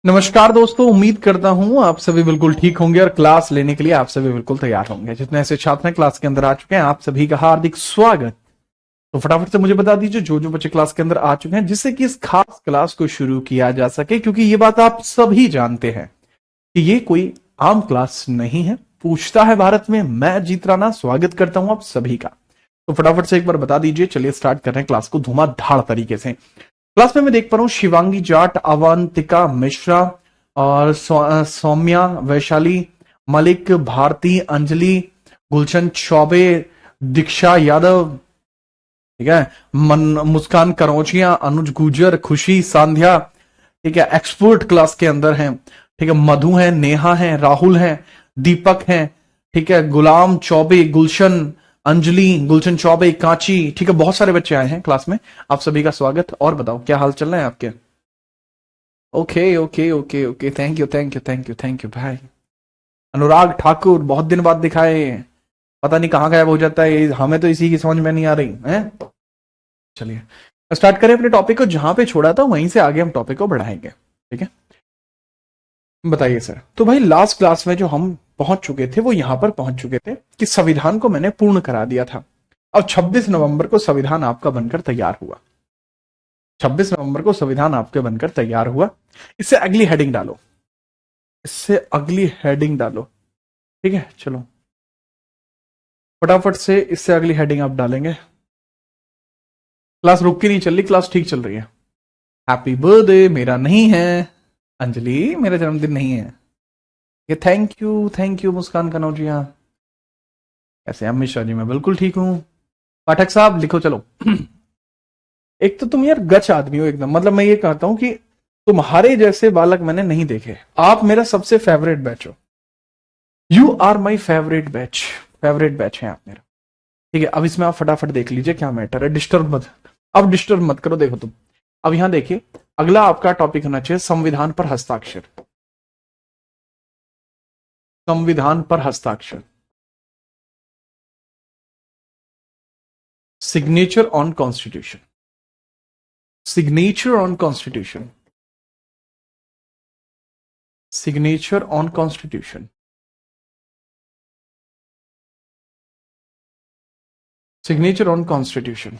नमस्कार दोस्तों, उम्मीद करता हूं आप सभी बिल्कुल ठीक होंगे और क्लास लेने के लिए आप सभी बिल्कुल तैयार होंगे। जितने ऐसे छात्र हैं क्लास के अंदर आ चुके हैं, आप सभी का हार्दिक स्वागत। तो फटाफट से मुझे बता दीजिए जो जो बच्चे क्लास के अंदर आ चुके हैं, जिससे कि इस खास क्लास को शुरू किया जा सके, क्योंकि ये बात आप सभी जानते हैं कि ये कोई आम क्लास नहीं है। पूछता है भारत में, मैं जीत राणा स्वागत करता हूं आप सभी का। तो फटाफट से एक बार बता दीजिए, चलिए स्टार्ट कर रहे हैं क्लास को धुआंधार तरीके से। क्लास में मैं देख पा रहा हूँ शिवांगी जाट, अवंतिका मिश्रा और सौम्या, वैशाली, मलिक, भारती, अंजलि, गुलशन चौबे, दीक्षा यादव, ठीक है, मुस्कान करौचिया, अनुज गुजर, खुशी सांध्या, ठीक है, एक्सपर्ट क्लास के अंदर हैं, ठीक है, मधु है, नेहा है, राहुल है, दीपक है, ठीक है, गुलाम चौबे, गुलशन, अंजलि, गुलशन चौबे, कांची, ठीक है, बहुत सारे बच्चे आए हैं क्लास में। आप सभी का स्वागत। और बताओ क्या हाल चल रहा है आपके? Okay okay okay okay, thank you thank you thank you thank you भाई। अनुराग ठाकुर, बहुत दिन बाद दिखाए, पता नहीं कहाँ गायब हो जाता है, हमें तो इसी की समझ में नहीं आ रही है। चलिए स्टार्ट करें अपने टॉपिक को, जहां पे छोड़ा था वहीं से आगे हम टॉपिक को बढ़ाएंगे, ठीक है। बताइए सर। तो भाई लास्ट क्लास में जो हम पहुंच चुके थे वो यहां पर पहुंच चुके थे कि संविधान को मैंने पूर्ण करा दिया था। अब 26 नवंबर को संविधान आपका बनकर तैयार हुआ। 26 नवंबर को संविधान आपके बनकर तैयार हुआ। इससे अगली हेडिंग डालो, इससे अगली हेडिंग डालो, ठीक है। चलो फटाफट से इससे अगली हेडिंग आप डालेंगे। क्लास रुक के नहीं चल रही, क्लास ठीक चल रही है। हैप्पी बर्थडे मेरा नहीं है, अंजलि मेरा जन्मदिन नहीं है। ये थैंक यू मुस्कान कनौजिया। कैसे हैं मिश्रा जी? मैं बिल्कुल ठीक हूँ। पाठक साहब लिखो चलो। एक तो तुम यार गच आदमी हो एकदम, मतलब मैं ये कहता हूं कि तुम्हारे जैसे बालक मैंने नहीं देखे। आप मेरा सबसे फेवरेट बैच हो। You are my favourite batch, favourite batch है आप मेरा, ठीक है। अब इसमें आप फटाफट देख लीजिए क्या मैटर है, डिस्टर्ब मत, अब डिस्टर्ब मत करो। देखो तुम अब यहां देखिए, अगला आपका टॉपिक होना चाहिए संविधान पर हस्ताक्षर। संविधान पर हस्ताक्षर, signature on constitution, signature on constitution, signature on constitution, signature on constitution,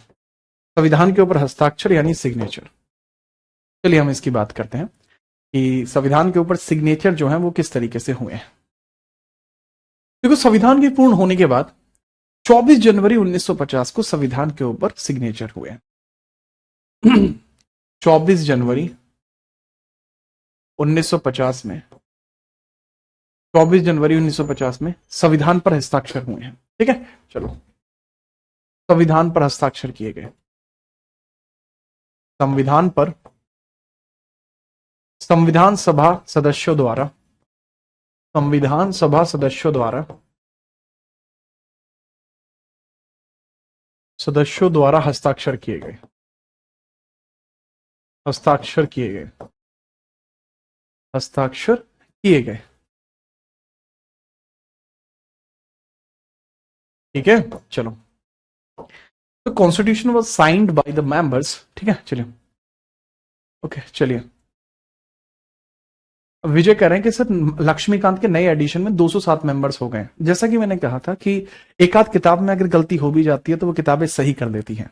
संविधान के ऊपर हस्ताक्षर यानी सिग्नेचर। चलिए हम इसकी बात करते हैं कि संविधान के ऊपर सिग्नेचर जो है वो किस तरीके से हुए हैं। देखो संविधान के पूर्ण होने के बाद 24 जनवरी 1950 को संविधान के ऊपर सिग्नेचर हुए। 24 जनवरी 1950 में, 24 जनवरी 1950 में संविधान पर हस्ताक्षर हुए हैं, ठीक है। चलो संविधान पर हस्ताक्षर किए गए, संविधान पर संविधान सभा सदस्यों द्वारा, संविधान सभा सदस्यों द्वारा, सदस्यों द्वारा हस्ताक्षर किए गए, हस्ताक्षर किए गए, हस्ताक्षर किए गए, ठीक है। चलो तो constitution was signed by the members, ठीक है। चलिए ओके चलिए। विजय कह रहे हैं कि सर लक्ष्मीकांत के नए एडिशन में 207 मेंबर्स हो गए। जैसा कि मैंने कहा था कि एक आध किताब में अगर गलती हो भी जाती है तो वो किताबें सही कर देती हैं।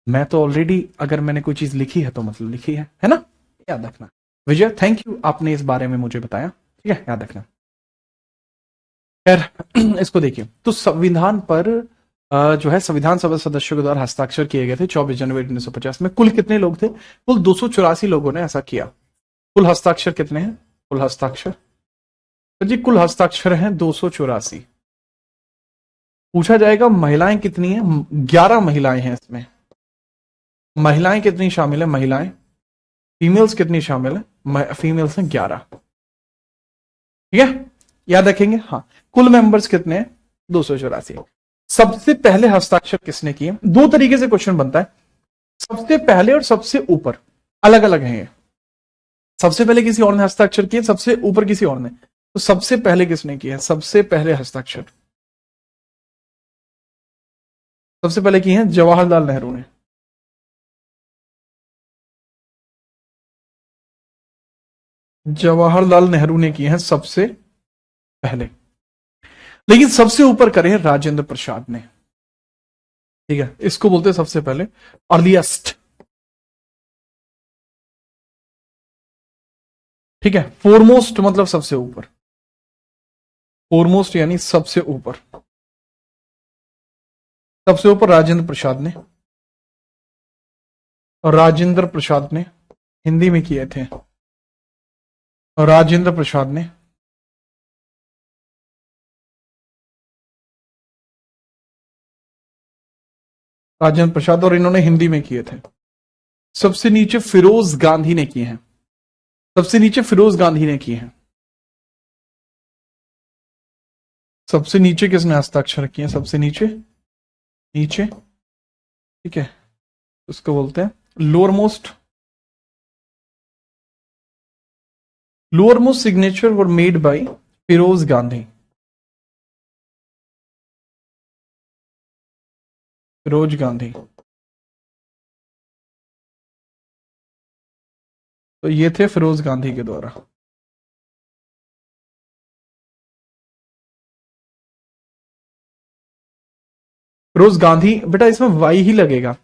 मैं तो ऑलरेडी अगर मैंने कोई चीज लिखी है तो मतलब लिखी है ना, याद रखना। विजय थैंक यू, आपने इस बारे में मुझे बताया, ठीक है, याद रखना। खैर इसको देखिए, तो संविधान पर जो है संविधान सभा सदस्यों के द्वारा हस्ताक्षर किए गए थे 24 जनवरी 1950 में। कुल कितने लोग थे? कुल 284 लोगों ने ऐसा किया। कुल हस्ताक्षर कितने हैं? कुल हस्ताक्षर तो जी कुल हस्ताक्षर हैं 284। पूछा जाएगा महिलाएं कितनी हैं? 11 महिलाएं हैं इसमें। महिलाएं कितनी शामिल है? महिलाएं फीमेल्स कितनी शामिल है? फीमेल्स हैं 11, ठीक है, याद रखेंगे। हाँ कुल मेंबर्स कितने हैं? 284। सबसे पहले हस्ताक्षर किसने किए? दो तरीके से क्वेश्चन बनता है, सबसे पहले और सबसे ऊपर, अलग अलग है ये। सबसे पहले किसी और ने हस्ताक्षर किए, सबसे ऊपर किसी और ने। तो सबसे पहले किसने किया? सबसे पहले हस्ताक्षर सबसे पहले किए हैं जवाहरलाल नेहरू ने। जवाहरलाल नेहरू ने किए हैं सबसे पहले, लेकिन सबसे ऊपर करे हैं राजेंद्र प्रसाद ने। ठीक है, इसको बोलते हैं सबसे पहले अर्लीस्ट। ठीक है, फोरमोस्ट मतलब सबसे ऊपर, फोरमोस्ट यानी सबसे ऊपर, सबसे ऊपर राजेंद्र प्रसाद ने, और राजेंद्र प्रसाद ने हिंदी में किए थे, और राजेंद्र प्रसाद ने राजेंद्र प्रसाद और इन्होंने हिंदी में किए थे। सबसे नीचे फिरोज गांधी ने किए हैं, सबसे नीचे फिरोज गांधी ने किए हैं। सबसे नीचे किसने हस्ताक्षर किए हैं? सबसे नीचे, नीचे, ठीक है, उसको बोलते हैं lower most. Lower most signature were made by Feroze Gandhi, Feroze Gandhi. तो ये थे फिरोज गांधी के द्वारा। फिरोज गांधी, बेटा इसमें वाई ही लगेगा।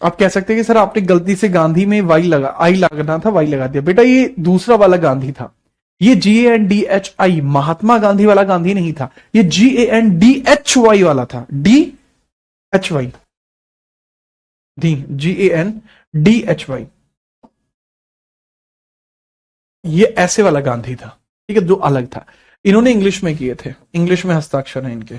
आप कह सकते हैं कि सर आपने गलती से गांधी में वाई लगा, आई लगना था, वाई लगा दिया। बेटा ये दूसरा वाला गांधी था, ये GANDHI महात्मा गांधी वाला गांधी नहीं था, ये GANDHY वाला था, DHY, GANDHY, ये ऐसे वाला गांधी था। ठीक है, जो अलग था। इन्होंने इंग्लिश में किए थे, इंग्लिश में हस्ताक्षर है इनके।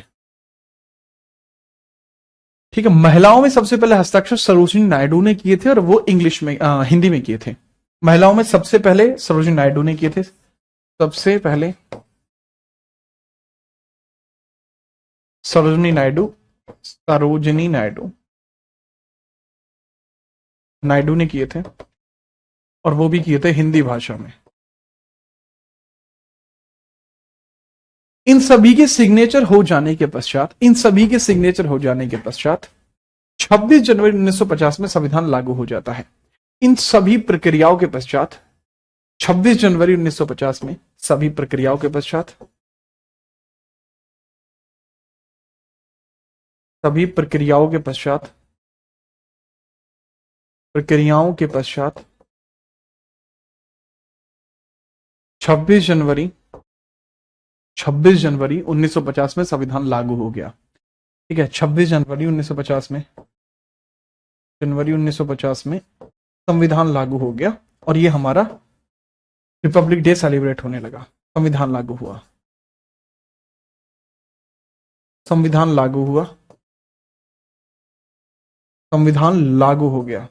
ठीक है, महिलाओं में सबसे पहले हस्ताक्षर सरोजिनी नायडू ने किए थे, और वो इंग्लिश में हिंदी में किए थे। महिलाओं में सबसे पहले सरोजिनी नायडू ने किए थे, सबसे पहले सरोजिनी नायडू, सरोजिनी नायडू, नायडू ने किए थे, और वो भी किए थे हिंदी भाषा में। इन सभी के सिग्नेचर हो जाने के पश्चात, इन सभी के सिग्नेचर हो जाने के पश्चात 26 जनवरी 1950 में संविधान लागू हो जाता है। इन सभी प्रक्रियाओं के पश्चात 26 जनवरी 1950 में सभी प्रक्रियाओं के पश्चात, सभी प्रक्रियाओं के पश्चात, प्रक्रियाओं के पश्चात 26 जनवरी 1950 में संविधान लागू हो गया। ठीक है, 26 जनवरी 1950 में, जनवरी 1950 में संविधान लागू हो गया, और ये हमारा रिपब्लिक डे सेलिब्रेट होने लगा। संविधान लागू हुआ, संविधान लागू हुआ, संविधान लागू हो गया।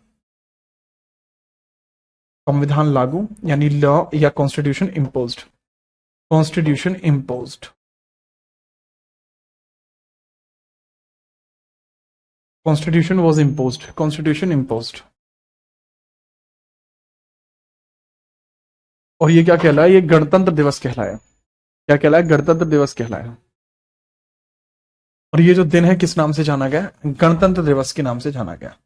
संविधान लागू यानी लॉ या constitution imposed, constitution imposed, constitution was imposed, constitution imposed. और ये क्या कहलाया? ये गणतंत्र दिवस कहलाया। क्या कहलाया? गणतंत्र दिवस कहलाया। और ये जो दिन है किस नाम से जाना गया? गणतंत्र दिवस के नाम से जाना गया।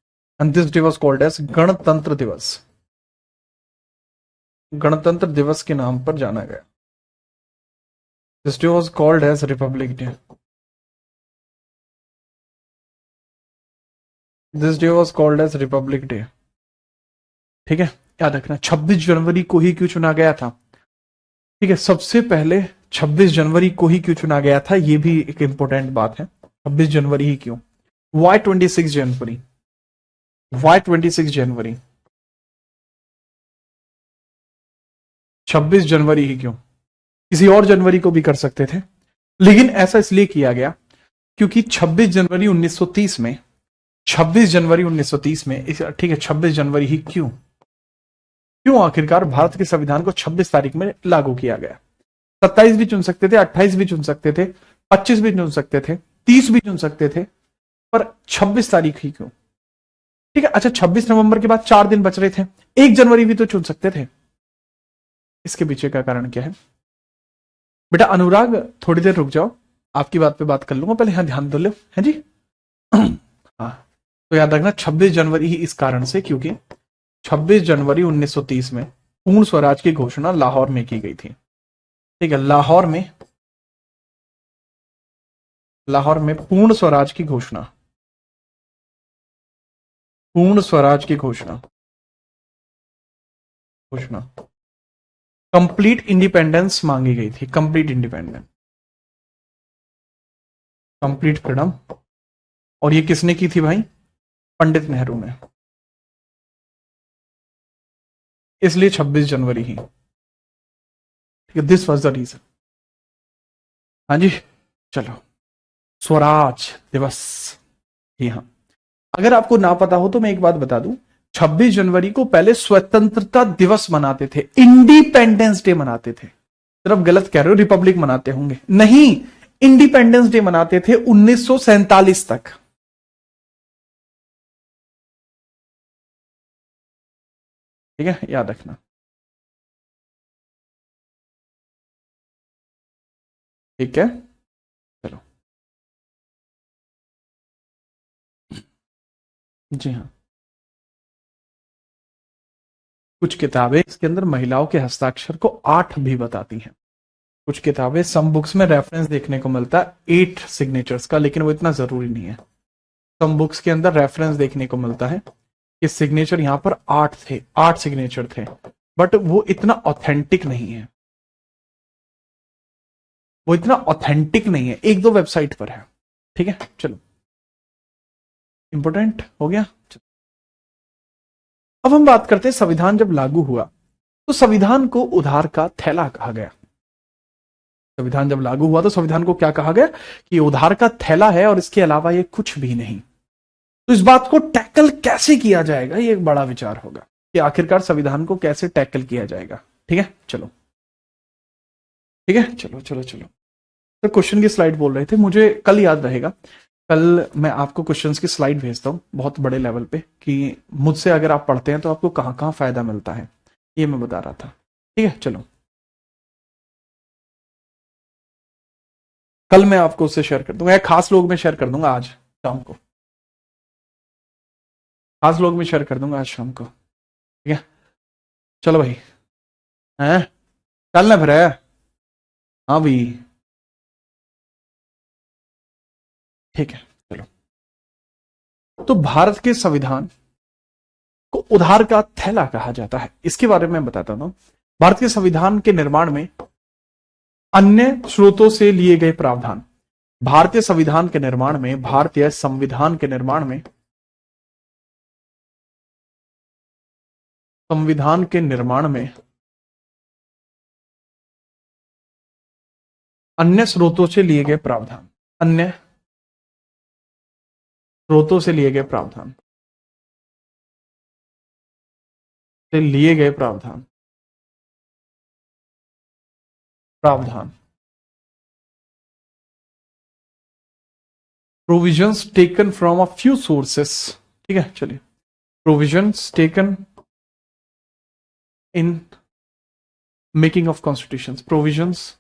And this day was called as Ganatantra Diwas, Ganatantra Diwas के नाम पर जाना गया। This day was called as Republic Day, this day was called as Republic Day. ठीक है, याद रखना 26 जनवरी को ही क्यों चुना गया था। ठीक है, सबसे पहले 26 जनवरी को ही क्यों चुना गया था, ये भी एक इंपॉर्टेंट बात है। 26 जनवरी ही क्यों? वाई 26 जनवरी, वाई 26 जनवरी, 26 जनवरी ही क्यों? किसी और जनवरी को भी कर सकते थे, लेकिन ऐसा इसलिए किया गया क्योंकि 26 जनवरी 1930 में, 26 जनवरी 1930 में, ठीक है 26 जनवरी ही क्यों? क्यों आखिरकार भारत के संविधान को 26 तारीख में लागू किया गया? 27 भी चुन सकते थे, 28 भी चुन सकते थे, 25 भी चुन सकते थे, 30 भी चुन सकते थे, पर 26 तारीख ही क्यों? ठीक है, अच्छा 26 नवंबर के बाद 4 दिन बच रहे थे, 1 जनवरी भी तो चुन सकते थे। इसके पीछे का कारण क्या है? बेटा अनुराग थोड़ी देर रुक जाओ, आपकी बात पे बात कर लूंगा, पहले यहां ध्यान दो लो, है जी। हाँ, तो याद रखना 26 जनवरी ही इस कारण से, क्योंकि 26 जनवरी 1930 में पूर्ण स्वराज की घोषणा लाहौर में की गई थी। ठीक है, लाहौर में पूर्ण स्वराज की घोषणा, पूर्ण स्वराज की घोषणा, कंप्लीट इंडिपेंडेंस मांगी गई थी, कंप्लीट इंडिपेंडेंस, कंप्लीट फ्रीडम। और ये किसने की थी भाई? पंडित नेहरू ने। इसलिए 26 जनवरी ही। ठीक है, दिस वॉज द रीजन। हाँ जी, चलो, स्वराज दिवस। जी हाँ, अगर आपको ना पता हो तो मैं एक बात बता दूं, 26 जनवरी को पहले स्वतंत्रता दिवस मनाते थे, इंडिपेंडेंस डे मनाते थे। सिर्फ गलत कह रहे हो, रिपब्लिक मनाते होंगे, नहीं, इंडिपेंडेंस डे मनाते थे 1947 तक। ठीक है, याद रखना। ठीक है, चलो, जी हाँ, कुछ किताबें इसके अंदर महिलाओं के हस्ताक्षर को 8 भी बताती हैं। कुछ किताबें, सम बुक्स में रेफरेंस देखने को मिलता है 8 सिग्नेचर्स का, लेकिन वो इतना जरूरी नहीं है। सम बुक्स के अंदर रेफरेंस देखने को मिलता है कि सिग्नेचर यहां पर 8 थे, 8 सिग्नेचर थे, बट वो इतना ऑथेंटिक नहीं है, वो इतना ऑथेंटिक नहीं है, एक दो वेबसाइट पर है। ठीक है, चलो, इंपोर्टेंट हो गया। चलो, अब हम बात करते हैं संविधान जब लागू हुआ तो संविधान को उधार का थैला कहा गया। संविधान जब लागू हुआ तो संविधान को क्या कहा गया? कि उधार का थैला है और इसके अलावा ये कुछ भी नहीं। तो इस बात को टैकल कैसे किया जाएगा, ये एक बड़ा विचार होगा कि आखिरकार संविधान को कैसे टैकल किया जाएगा। ठीक है, चलो, ठीक है, चलो चलो चलो। तो क्वेश्चन की स्लाइड बोल रहे थे, मुझे कल याद रहेगा, कल मैं आपको क्वेश्चंस की स्लाइड भेजता हूँ बहुत बड़े लेवल पे, कि मुझसे अगर आप पढ़ते हैं तो आपको कहाँ कहाँ फायदा मिलता है, ये मैं बता रहा था। ठीक है, चलो, कल मैं आपको उससे शेयर कर दूंगा, एक खास लोग में शेयर कर दूंगा आज शाम को, खास लोग में शेयर कर दूंगा आज शाम को। ठीक है, चलो भाई, हैं, चल ना फिर है। हाँ भाई, ठीक है, चलो। तो भारत के संविधान को उधार का थैला कहा जाता है, इसके बारे में मैं बताता हूं। भारत के संविधान के निर्माण में अन्य स्रोतों से लिए गए प्रावधान, भारतीय संविधान के निर्माण में, भारतीय संविधान के निर्माण में, संविधान के निर्माण में अन्य स्रोतों से लिए गए प्रावधान, अन्य स्रोतों से लिए गए प्रावधान, से लिए गए प्रावधान, प्रावधान, provisions taken from a few sources. ठीक है, चलिए, provisions taken in making of constitutions, provisions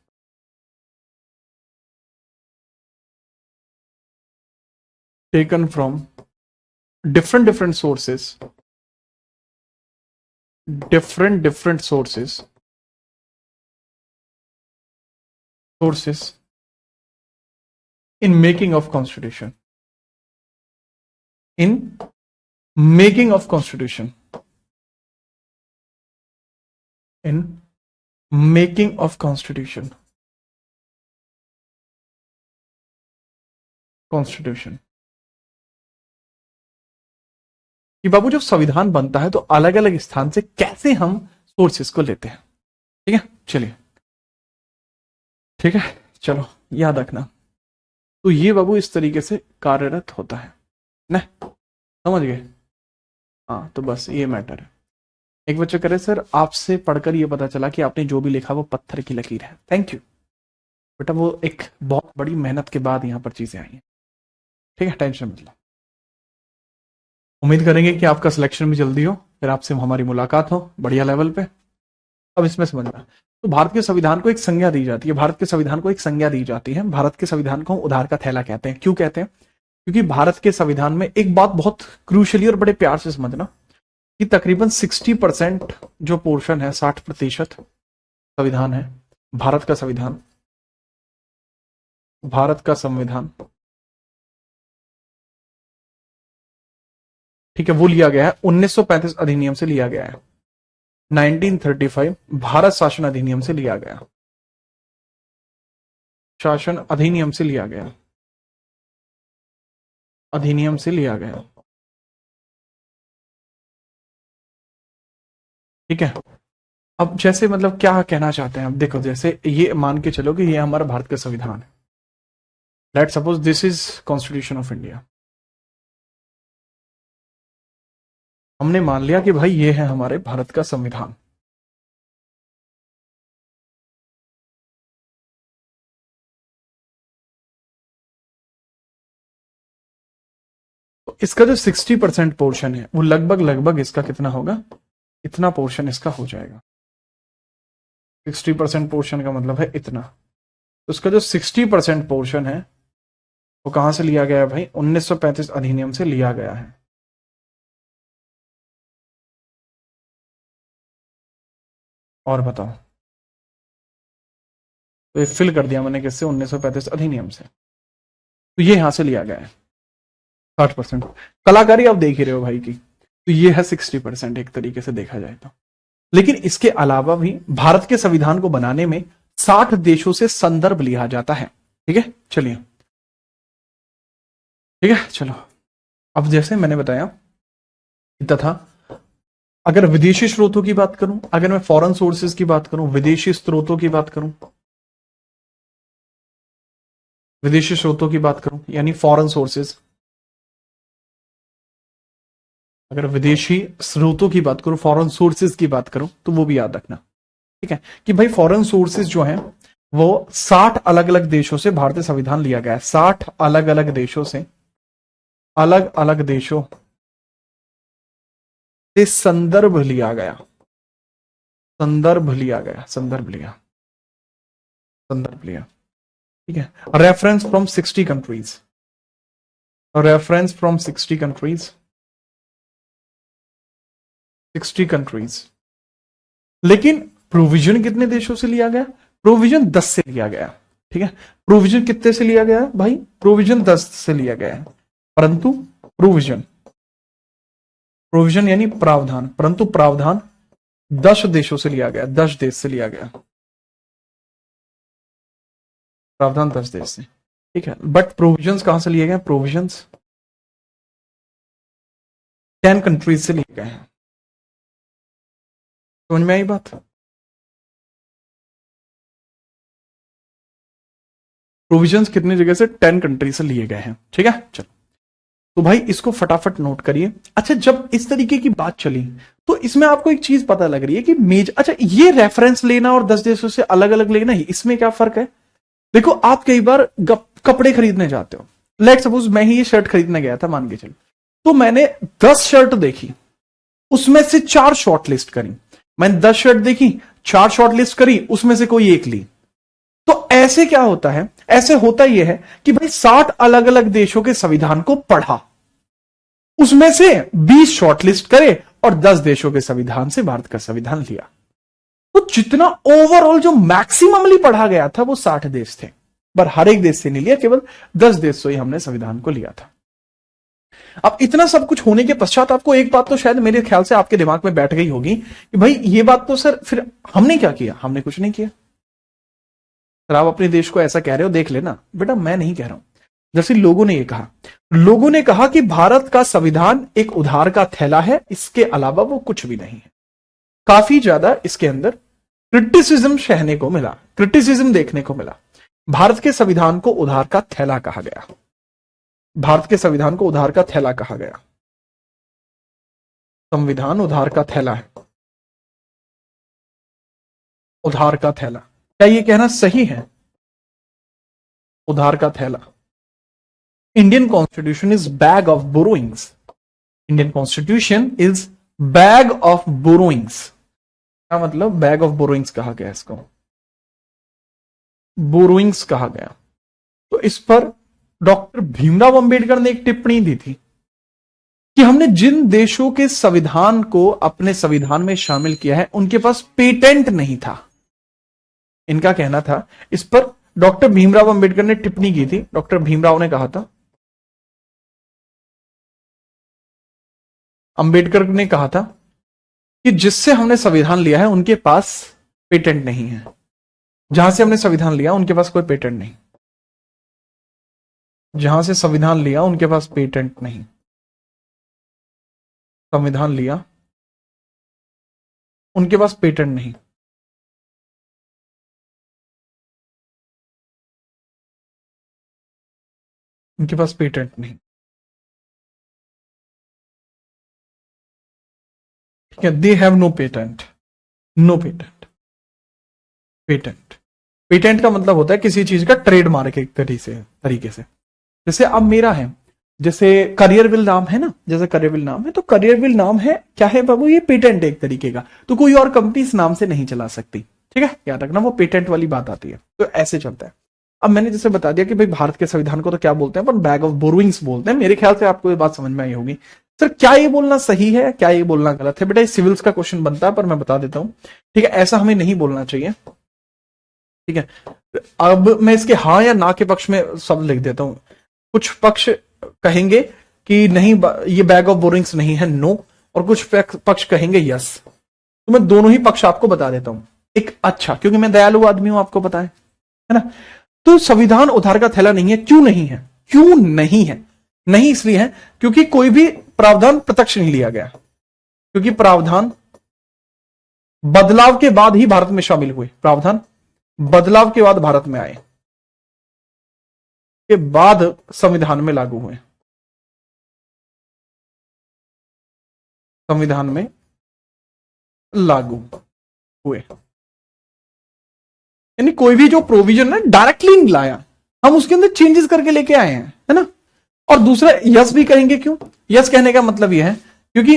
taken from different sources, different sources in making of constitution, in making of constitution, in making of constitution, constitution। कि बाबू जब संविधान बनता है तो अलग अलग स्थान से कैसे हम सोर्सेस को लेते हैं। ठीक है, चलिए, ठीक है, चलो, याद रखना। तो ये बाबू इस तरीके से कार्यरत होता है ना, समझ गए? हाँ, तो बस ये मैटर है। एक बच्चा करे, सर आपसे पढ़कर ये पता चला कि आपने जो भी लिखा वो पत्थर की लकीर है। थैंक यू बेटा, वो एक बहुत बड़ी मेहनत के बाद यहाँ पर चीजें आई हैं। ठीक है, टेंशन मत लो, उम्मीद करेंगे कि आपका सिलेक्शन भी जल्दी हो, फिर आपसे हमारी मुलाकात हो बढ़िया लेवल पे। अब इसमें समझना, तो भारत के संविधान को एक संज्ञा दी जाती है, भारत के संविधान को एक संज्ञा दी जाती है। भारत के संविधान को उधार का थैला कहते हैं। क्यों कहते हैं? क्योंकि भारत के संविधान में एक बात बहुत क्रूशली और बड़े प्यार से समझना, कि तकरीबन 60% जो पोर्शन है, 60% संविधान है, भारत का संविधान, भारत का संविधान, ठीक है, वो लिया गया है 1935 अधिनियम से लिया गया है, 1935 भारत शासन अधिनियम से लिया गया, शासन अधिनियम से लिया गया, अधिनियम से लिया गया, ठीक है। अब जैसे मतलब क्या कहना चाहते हैं, अब देखो जैसे ये मान के चलो कि ये हमारा भारत का संविधान है, let suppose this is constitution of India. हमने मान लिया कि भाई ये है हमारे भारत का संविधान, तो इसका जो 60% पोर्शन है वो लगभग लगभग इसका कितना होगा, इतना पोर्शन इसका हो जाएगा। 60% पोर्शन का मतलब है इतना, तो इसका जो 60% पोर्शन है वो कहां से लिया गया है भाई, 1935 अधिनियम से लिया गया है। और बताओ, तो ये फिल कर दिया मैंने किससे, 1935 अधिनियम से, तो ये यहां से लिया गया है 60%। कलाकारी आप देख ही रहे हो भाई की, तो ये है 60% एक तरीके से देखा जाए तो। लेकिन इसके अलावा भी भारत के संविधान को बनाने में 60 देशों से संदर्भ लिया जाता है, ठीक है। चलिए, ठीक है, चलो। अब जैसे मैंने बताया तथा अगर विदेशी स्रोतों की बात करूं, अगर मैं फॉरेन सोर्सेज की बात करूं, विदेशी स्रोतों की बात करूं, विदेशी स्रोतों की बात करूं यानी फॉरेन सोर्सेज, अगर विदेशी स्रोतों की बात करूं, फॉरेन सोर्सेज की बात करूं, तो वो भी याद रखना, ठीक है, कि भाई फॉरेन सोर्सेज जो हैं वो 60 अलग अलग देशों से भारतीय संविधान लिया गया है, 60 अलग अलग देशों से, अलग अलग देशों से संदर्भ लिया गया, संदर्भ लिया गया, संदर्भ लिया, संदर्भ लिया, ठीक है। Reference from 60 countries, reference from 60 countries, 60 countries. लेकिन प्रोविजन कितने देशों से लिया गया, प्रोविजन 10 से लिया गया, ठीक है। प्रोविजन कितने से लिया गया भाई, प्रोविजन 10 से लिया गया है, परंतु प्रोविजन, प्रोविजन यानी प्रावधान, परंतु प्रावधान 10 देशों से लिया गया, 10 देश से लिया गया, प्रावधान 10 देश से, ठीक है। बट प्रोविजंस कहां से लिए गए, प्रोविजंस 10 कंट्रीज से लिए गए हैं। समझ में आई बात, प्रोविजंस कितनी जगह से, 10 कंट्री से लिए गए हैं, ठीक है। चलो, तो भाई इसको फटाफट नोट करिए। अच्छा, जब इस तरीके की बात चली तो इसमें आपको एक चीज पता लग रही है कि अच्छा ये रेफरेंस लेना और 10 देशों से अलग अलग लेना ही, इसमें क्या फर्क है। देखो, आप कई बार कपड़े खरीदने जाते हो, लेट सपोज मैं ही ये शर्ट खरीदने गया था, मान के चलो, तो मैंने 10 शर्ट देखी, उसमें से 4 शॉर्ट लिस्ट करी, मैंने 10 शर्ट देखी, 4 शॉर्ट लिस्ट करी, उसमें से कोई एक ली। तो ऐसे क्या होता है, ऐसे होता यह है कि भाई 60 अलग अलग देशों के संविधान को पढ़ा, उसमें से 20 शॉर्टलिस्ट करे और 10 देशों के संविधान से भारत का संविधान लिया। तो जितना ओवरऑल जो मैक्सिममली पढ़ा गया था वो 60 देश थे, पर हर एक देश से नहीं लिया, केवल 10 देश से ही हमने संविधान को लिया था। अब इतना सब कुछ होने के पश्चात आपको एक बात तो शायद मेरे ख्याल से आपके दिमाग में बैठ गई होगी कि भाई ये बात तो सर फिर हमने क्या किया, हमने कुछ नहीं किया। सर आप अपने देश को ऐसा कह रहे हो, देख लेना बेटा, मैं नहीं कह रहा हूं। जैसे लोगों ने ये कहा, लोगों ने कहा कि भारत का संविधान एक उधार का थैला है, इसके अलावा वो कुछ भी नहीं है। काफी ज्यादा इसके अंदर क्रिटिसिज्म सहने को मिला, क्रिटिसिज्म देखने को मिला। भारत के संविधान को उधार का थैला कहा गया, भारत के संविधान को उधार का थैला कहा गया। संविधान उधार का थैला है, उधार का थैला, क्या ये कहना सही है, उधार का थैला। Indian constitution is bag of borrowings, Indian constitution is bag of borrowings. क्या मतलब, बैग ऑफ बोरोइंग्स कहा गया, इसको बोरोइंग्स कहा गया। तो इस पर डॉक्टर भीमराव अंबेडकर ने एक टिप्पणी दी थी, कि हमने जिन देशों के संविधान को अपने संविधान में शामिल किया है उनके पास पेटेंट नहीं था। इनका कहना था, इस पर डॉक्टर भीमराव अंबेडकर ने टिप्पणी की थी। डॉक्टर भीमराव ने कहा था, अंबेडकर ने कहा था कि जिससे हमने संविधान लिया है उनके पास पेटेंट नहीं है। जहां से हमने संविधान लिया उनके पास कोई पेटेंट नहीं। जहां से संविधान लिया उनके पास पेटेंट नहीं। संविधान लिया उनके पास पेटेंट नहीं। उनके पास पेटेंट नहीं। ठीक है, they have no patent. No patent. Patent, patent का मतलब होता है किसी चीज का ट्रेडमार्क एक तरीके से। जैसे अब मेरा है, जैसे करियरविल नाम है ना, जैसे करियरविल नाम है, तो करियरविल नाम है क्या है बाबू, ये पेटेंट है एक तरीके का। तो कोई और कंपनी इस नाम से नहीं चला सकती। ठीक है, याद रखना, वो पेटेंट वाली बात आती है। तो ऐसे चलता है। अब मैंने जैसे बता दिया कि भाई भारत के संविधान को तो क्या बोलते हैं, पर बैग ऑफ बोरोइंग्स बोलते हैं। मेरे ख्याल से आपको ये बात समझ में आई होगी। सर क्या ये बोलना सही है, क्या ये बोलना गलत है? बेटा ये सिविल्स का क्वेश्चन बनता है, पर मैं बता देता हूं। ठीक है, ऐसा हमें नहीं बोलना चाहिए। ठीक है, अब मैं इसके हाँ या ना के पक्ष में सब लिख देता हूं। कुछ पक्ष कहेंगे कि नहीं ये बैग ऑफ बोरिंग्स नहीं है, नो, और कुछ पक्ष कहेंगे यस। तो मैं दोनों ही पक्ष आपको बता देता हूं। एक अच्छा, क्योंकि मैं दयालु आदमी हूं, आपको पता है ना। तो संविधान उधार का थैला नहीं है। क्यों नहीं है? क्यों नहीं है? नहीं इसलिए है क्योंकि कोई भी प्रावधान प्रत्यक्ष नहीं लिया गया, क्योंकि प्रावधान बदलाव के बाद ही भारत में शामिल हुए। प्रावधान बदलाव के बाद भारत में आए, के बाद संविधान में लागू हुए। संविधान में लागू हुए, यानी कोई भी जो प्रोविजन है डायरेक्टली नहीं लाया, हम उसके अंदर चेंजेस करके लेके आए हैं, है ना। और दूसरा यस भी कहेंगे। क्यों यस कहने का मतलब यह है क्योंकि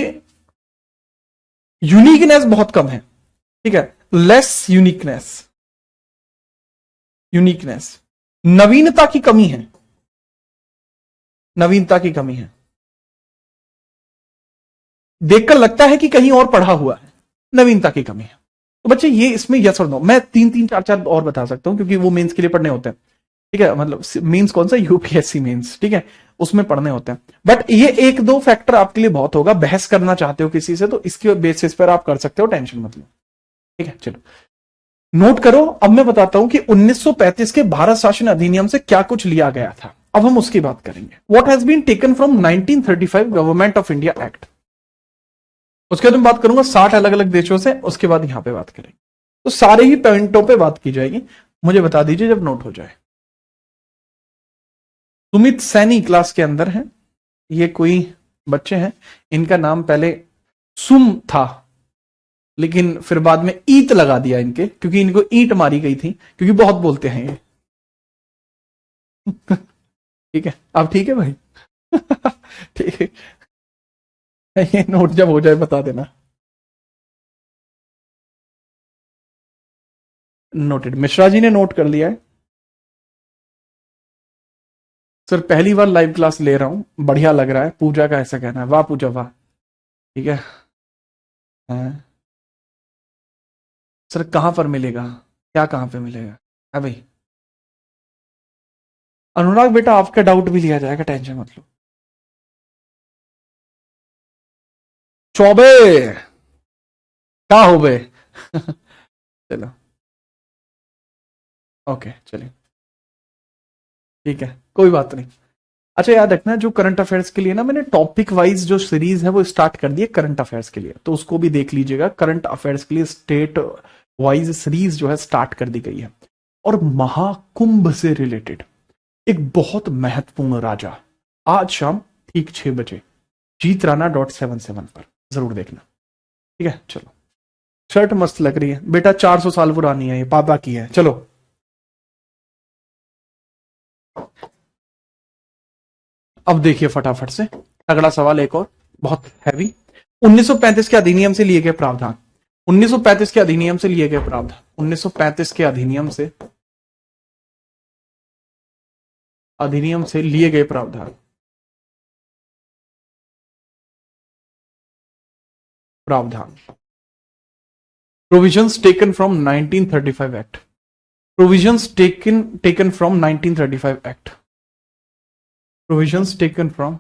यूनिकनेस बहुत कम है। ठीक है, लेस यूनिकनेस, यूनिकनेस, नवीनता की कमी है, नवीनता की कमी है। देखकर लगता है कि कहीं और पढ़ा हुआ है, नवीनता की कमी है। तो बच्चे ये इसमें यस और नो, मैं तीन तीन चार चार और बता सकता हूं क्योंकि वो मेंस के लिए पढ़ने होते हैं। ठीक है, मतलब मेंस कौन सा, यूपीएससी मेंस। ठीक है, उसमें पढ़ने होते हैं। बट ये एक दो फैक्टर आपके लिए बहुत होगा। बहस करना चाहते हो किसी से तो इसके बेसिस पर आप कर सकते हो, टेंशन मत लो। ठीक है, चलो नोट करो। अब मैं बताता हूं कि 1935 के भारत शासन अधिनियम से क्या कुछ लिया गया था। अब हम उसकी बात करेंगे। What has been taken from 1935 Government of India Act. उसके बाद मैं बात करूंगा 60 अलग अलग देशों से, उसके बाद यहां पे बात करेंगे। तो सारे ही पॉइंटों पे बात की जाएगी। मुझे बता दीजिए जब नोट हो जाए। सुमित सैनी क्लास के अंदर है। ये कोई बच्चे हैं, इनका नाम पहले सुम था, लेकिन फिर बाद में ईट लगा दिया इनके, क्योंकि इनको ईंट मारी गई थी, क्योंकि बहुत बोलते हैं ये। ठीक है, अब ठीक है भाई। ठीक है, ये नोट जब हो जाए बता देना। नोटेड, मिश्रा जी ने नोट कर लिया है। सर पहली बार लाइव क्लास ले रहा हूं, बढ़िया लग रहा है। पूजा का ऐसा कहना है, वाह पूजा वाह। ठीक है, हाँ। सर कहां पर मिलेगा, क्या कहां पे मिलेगा? है भाई अनुराग बेटा, आपका डाउट भी लिया जाएगा, टेंशन मत लो। चौबे क्या हो बे। चलो ओके, चलिए ठीक है, कोई बात नहीं। अच्छा याद रखना, जो करंट अफेयर्स के लिए ना मैंने टॉपिक वाइज जो सीरीज है वो स्टार्ट कर दी है करंट अफेयर्स के लिए, तो उसको भी देख लीजिएगा। करंट अफेयर्स के लिए स्टेट वाइज सीरीज जो है स्टार्ट कर दी गई है। और महाकुंभ से रिलेटेड एक बहुत महत्वपूर्ण राजा, आज शाम ठीक 6 बजे जीतराना.77 पर जरूर देखना। ठीक है, चलो शर्ट मस्त लग रही है बेटा, 400 साल पुरानी है, ये पापा की है। चलो अब देखिए फटाफट से अगला सवाल, एक और बहुत हैवी। 1935 के अधिनियम से लिए गए प्रावधान। 1935 के अधिनियम से लिए गए प्रावधान। 1935 के अधिनियम से लिए गए प्रावधान। प्रावधान। Provisions taken from 1935 act, provisions taken from 1935 act, provisions taken from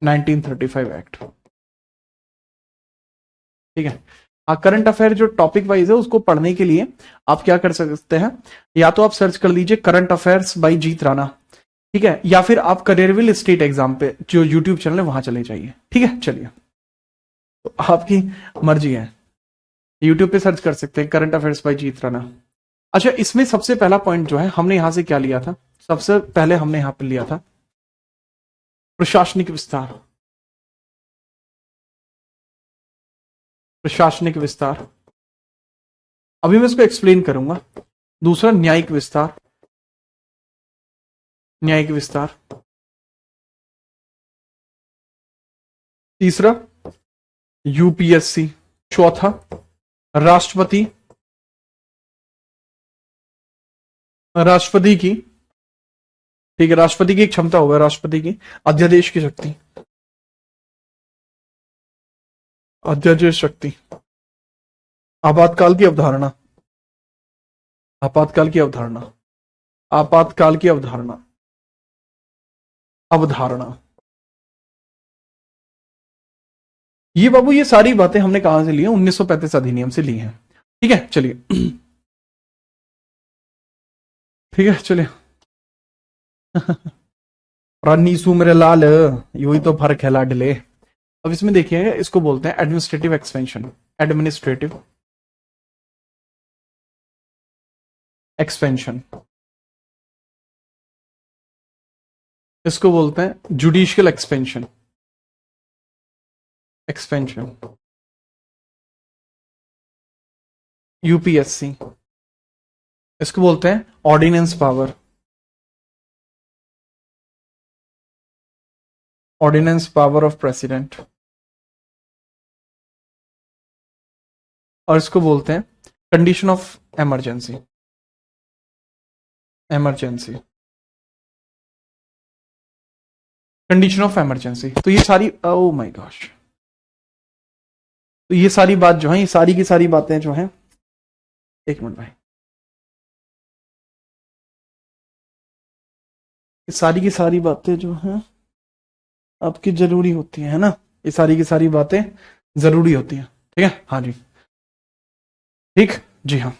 1935 act. ठीक है, करंट अफेयर जो टॉपिक वाइज है उसको पढ़ने के लिए आप क्या कर सकते हैं, या तो आप सर्च कर लीजिए करंट अफेयर्स बाय जीत राणा, ठीक है, या फिर आप करियरविल स्टेट एग्जाम पे जो यूट्यूब चैनल है वहां चले जाइए। ठीक है, चलिए, तो आपकी मर्जी है, यूट्यूब पे सर्च कर सकते हैं करंट अफेयर्स बाय जीत राणा। अच्छा, इसमें सबसे पहला पॉइंट जो है हमने यहां से क्या लिया था, सबसे पहले हमने यहां पर लिया था प्रशासनिक विस्तार, प्रशासनिक विस्तार, अभी मैं इसको एक्सप्लेन करूंगा। दूसरा न्यायिक विस्तार, न्यायिक विस्तार। तीसरा यूपीएससी। चौथा राष्ट्रपति, राष्ट्रपति की, ठीक है, राष्ट्रपति की एक क्षमता होगा, राष्ट्रपति की अध्यादेश की शक्ति, अध्यादेश शक्ति। आपातकाल की अवधारणा, आपातकाल की अवधारणा, आपातकाल की अवधारणा, अवधारणा। ये बाबू ये सारी बातें हमने कहां से ली है, 1935 अधिनियम से ली हैं। ठीक है, चलिए, ठीक है, चलिए। रानीसू मेरे लाल, यही तो फर्क है लाडले। अब इसमें देखिए, इसको बोलते हैं एडमिनिस्ट्रेटिव एक्सपेंशन, एडमिनिस्ट्रेटिव एक्सपेंशन, इसको बोलते हैं जुडिशियल एक्सपेंशन, एक्सपेंशन। यूपीएससी, इसको बोलते हैं ordinance power, ordinance power of president, और इसको बोलते हैं condition of emergency, emergency, condition of emergency. तो ये सारी, ओ माय गॉश, तो ये सारी बात जो है, ये सारी की सारी बातें जो हैं, एक मिनट भाई, ये सारी की सारी बातें जो हैं आपकी जरूरी होती है ना, ये सारी की सारी बातें जरूरी होती हैं। ठीक है, हाँ जी, ठीक, जी हाँ।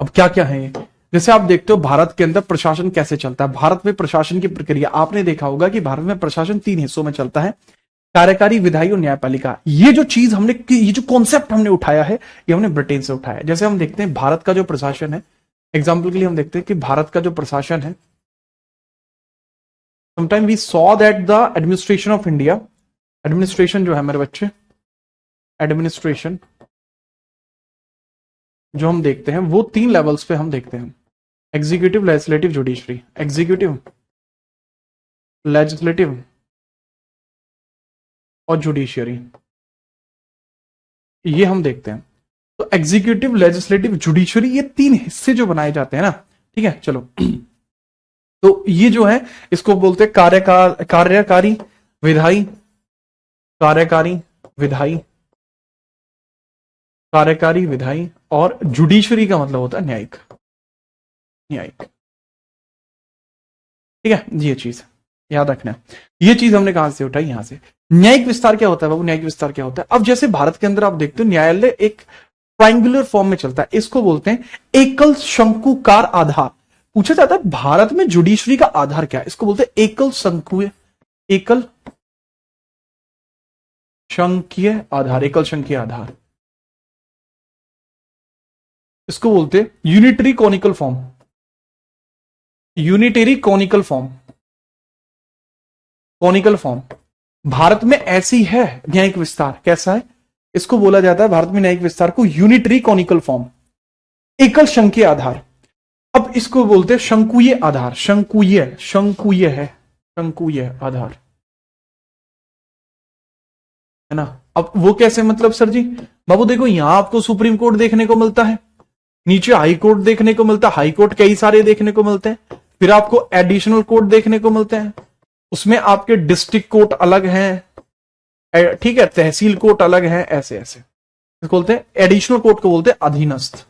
अब क्या क्या है ये, जैसे आप देखते हो भारत के अंदर प्रशासन कैसे चलता है। भारत में प्रशासन की प्रक्रिया आपने देखा होगा कि भारत में प्रशासन 3 हिस्सों में चलता है, कार्यकारी, विधायी और न्यायपालिका। ये जो चीज हमने, ये जो कॉन्सेप्ट हमने उठाया है, ये हमने ब्रिटेन से उठाया है। जैसे हम देखते हैं भारत का जो प्रशासन है, एग्जाम्पल के लिए हम देखते हैं कि भारत का जो प्रशासन है, sometime we saw that the administration of India, administration जो है मेरे बच्चे, एडमिनिस्ट्रेशन जो हम देखते हैं वो 3 लेवल्स पे हम देखते हैं, executive, legislative, judiciary. Executive, legislative और जुडिशियरी, ये हम देखते हैं। तो एग्जीक्यूटिव, लेजिस्लेटिव, जुडिशरी, ये 3 हिस्से जो बनाए जाते हैं ना, ठीक है, चलो। तो ये जो है इसको बोलते हैं कार्यकारी, विधायी, कार्यकारी, विधायी, कार्यकारी, विधायी, और जुडिशरी का मतलब होता है न्यायिक, न्यायिक। ठीक है, ये चीज याद रखना है। ये चीज हमने कहां से उठाई, यहां से। न्यायिक विस्तार क्या होता है बाबू, न्यायिक विस्तार क्या होता है? अब जैसे भारत के अंदर आप देखते हो न्यायालय एक ट्रायंगुलर फॉर्म में चलता है, इसको बोलते हैं एकल शंकुकार आधार। पूछा जाता है भारत में जुडिशरी का आधार क्या है, इसको बोलते हैं एकल शंकुय, एकल शंकीय आधार, एकल शंकीय आधार, इसको बोलते हैं unitary conical form, unitary conical form, conical form. Bharat में ऐसी है न्यायिक विस्तार, कैसा है? इसको बोला जाता है भारत में न्यायिक विस्तार को यूनिटरी कॉनिकल फॉर्म, एकल शंकीय आधार। अब इसको बोलते हैं शंकुय आधार, शंकुय, शंकुय है, शंकुय आधार, है ना। अब वो कैसे, मतलब सर जी, बाबू देखो यहां आपको सुप्रीम कोर्ट देखने को मिलता है, नीचे हाई कोर्ट देखने को मिलता है, हाई कोर्ट कई सारे देखने को मिलते हैं। फिर आपको एडिशनल कोर्ट देखने को मिलते हैं, उसमें आपके डिस्ट्रिक्ट कोर्ट अलग हैं, ठीक है, तहसील कोर्ट अलग हैं, ऐसे ऐसे बोलते हैं। एडिशनल कोर्ट को बोलते हैं अधीनस्थ,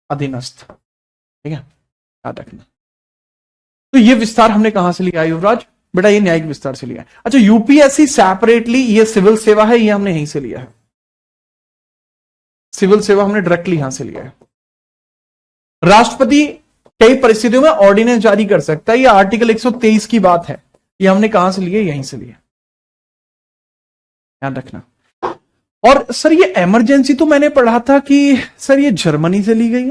अधीनस्थ, ठीक है, याद रखना। तो ये विस्तार हमने कहां से लिया युवराज? बेटा ये न्यायिक विस्तार से लिया है। अच्छा, यूपीएससी सेपरेटली ये सिविल सेवा है, ये हमने यहीं से लिया है। सिविल सेवा हमने डायरेक्टली यहां से लिया है। राष्ट्रपति कई परिस्थितियों में ऑर्डिनेंस जारी कर सकता है, ये आर्टिकल 123 की बात है, ये हमने कहां से लिए? यहीं से लिए, याद रखना। और सर ये इमरजेंसी तो मैंने पढ़ा था कि सर ये जर्मनी से ली गई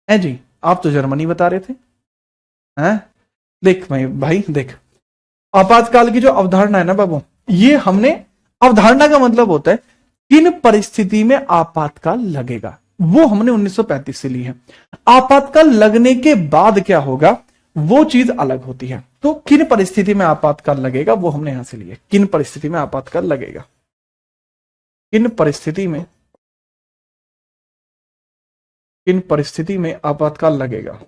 है जी, आप तो जर्मनी बता रहे थे, हैं? देख भाई देख, आपातकाल की जो अवधारणा है ना बाबू, ये हमने, अवधारणा का मतलब होता है किन परिस्थिति में आपातकाल लगेगा, वो हमने 1935 से ली है। आपातकाल लगने के बाद क्या होगा वो चीज अलग होती है। तो किन परिस्थिति में आपातकाल लगेगा वो हमने यहां से लिया, किन परिस्थिति में आपातकाल लगेगा, किन परिस्थिति में, किन परिस्थिति में आपातकाल लगेगा,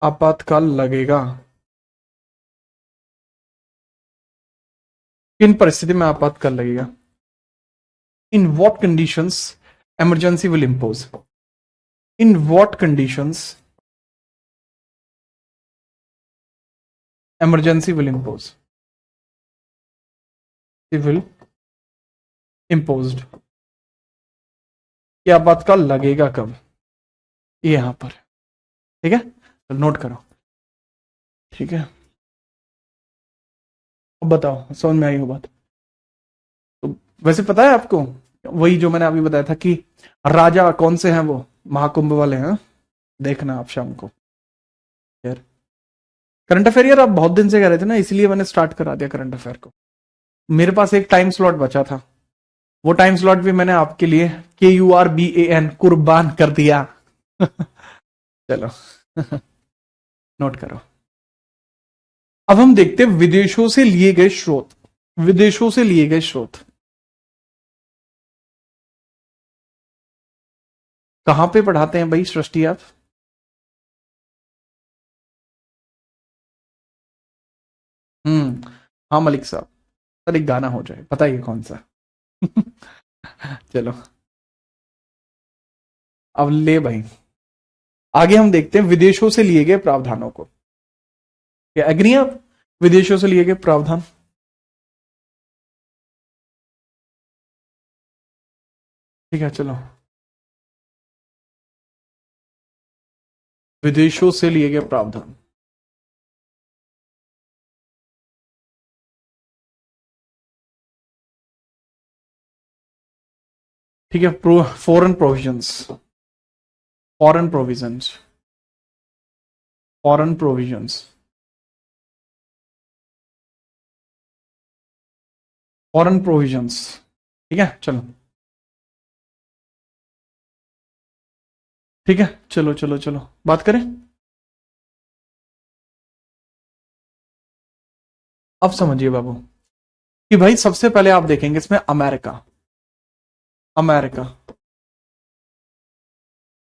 आपातकाल लगेगा, किन परिस्थिति में आपातकाल लगेगा, in what conditions emergency will impose, in what conditions emergency will impose, will imposed, ये आपातकाल लगेगा कब, ये यहां पर, ठीक है, तो नोट करो, ठीक है। अब बताओ समझ में आई हो बात? तो वैसे पता है आपको, वही जो मैंने अभी बताया था कि राजा कौन से हैं, वो महाकुंभ वाले हैं, देखना आप शाम को यार। करंट अफेयर यार आप बहुत दिन से कह रहे थे ना, इसलिए मैंने स्टार्ट करा दिया करंट अफेयर को। मेरे पास एक टाइम स्लॉट बचा था, वो टाइम स्लॉट भी मैंने आपके लिए KURBAN कुर्बान कर दिया। चलो नोट करो। अब हम देखते हैं विदेशों से लिए गए स्रोत, विदेशों से लिए गए स्रोत कहां पे पढ़ाते हैं भाई सृष्टि आप? हाँ मलिक साहब, सर एक गाना हो जाए, बताइए कौन सा? चलो अब ले भाई, आगे हम देखते हैं विदेशों से लिए गए प्रावधानों को। क्या एग्री हैं आप? विदेशों से लिए गए प्रावधान, ठीक है चलो, विदेशों से लिए गए प्रावधान, ठीक है। Foreign provisions, foreign provisions, foreign provisions, foreign provisions, ठीक है चलो, ठीक है चलो चलो चलो बात करें। अब समझिए बाबू कि भाई सबसे पहले आप देखेंगे इसमें America, America,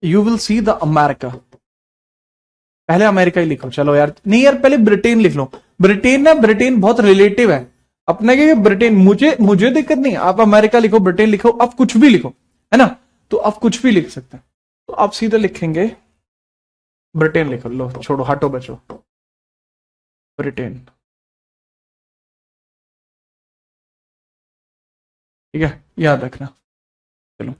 you will see the America, पहले अमेरिका ही लिखो, चलो यार, नहीं यार पहले ब्रिटेन लिख लो, ब्रिटेन ना, ब्रिटेन बहुत रिलेटिव है अपने के, ब्रिटेन, मुझे मुझे दिक्कत नहीं, आप अमेरिका लिखो, ब्रिटेन लिखो, आप कुछ भी लिखो, है ना, तो आप कुछ भी लिख सकते हैं। तो आप सीधे लिखेंगे ब्रिटेन, लिखो, लो छोड़ो हटो बचो, ब्रिटेन, ठीक है, याद रखना। चलो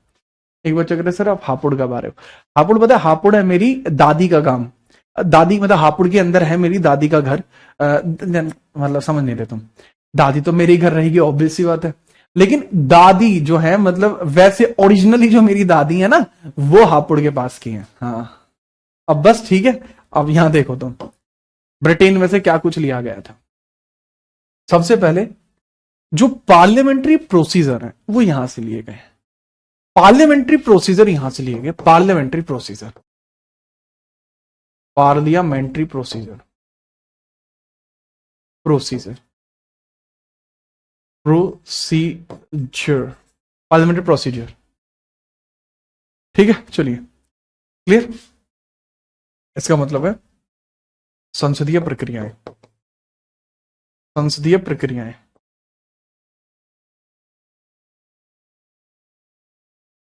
एक बच्चा कहते सर आप हापुड़ का बारे हो, हापुड़ पता है, हापुड़ है मेरी दादी का गांव, दादी मतलब हापुड़ के अंदर है मेरी दादी का घर, मतलब समझ नहीं रहे तुम, दादी तो मेरी घर रहेगी ऑब्वियस सी बात है, लेकिन दादी जो है मतलब वैसे ओरिजिनली जो मेरी दादी है ना वो हापुड़ के पास की है, हाँ। अब बस ठीक है, अब यहां देखो तुम, ब्रिटेन में से क्या कुछ लिया गया था। सबसे पहले जो पार्लियामेंट्री प्रोसीजर है वो यहां से लिए गए, पार्लियामेंट्री प्रोसीजर यहां से लिए गए, parliamentary procedure, parliamentary procedure, procedure, procedure, parliamentary procedure. ठीक है, चलिए क्लियर। इसका मतलब है संसदीय प्रक्रियाएं, संसदीय प्रक्रियाएं,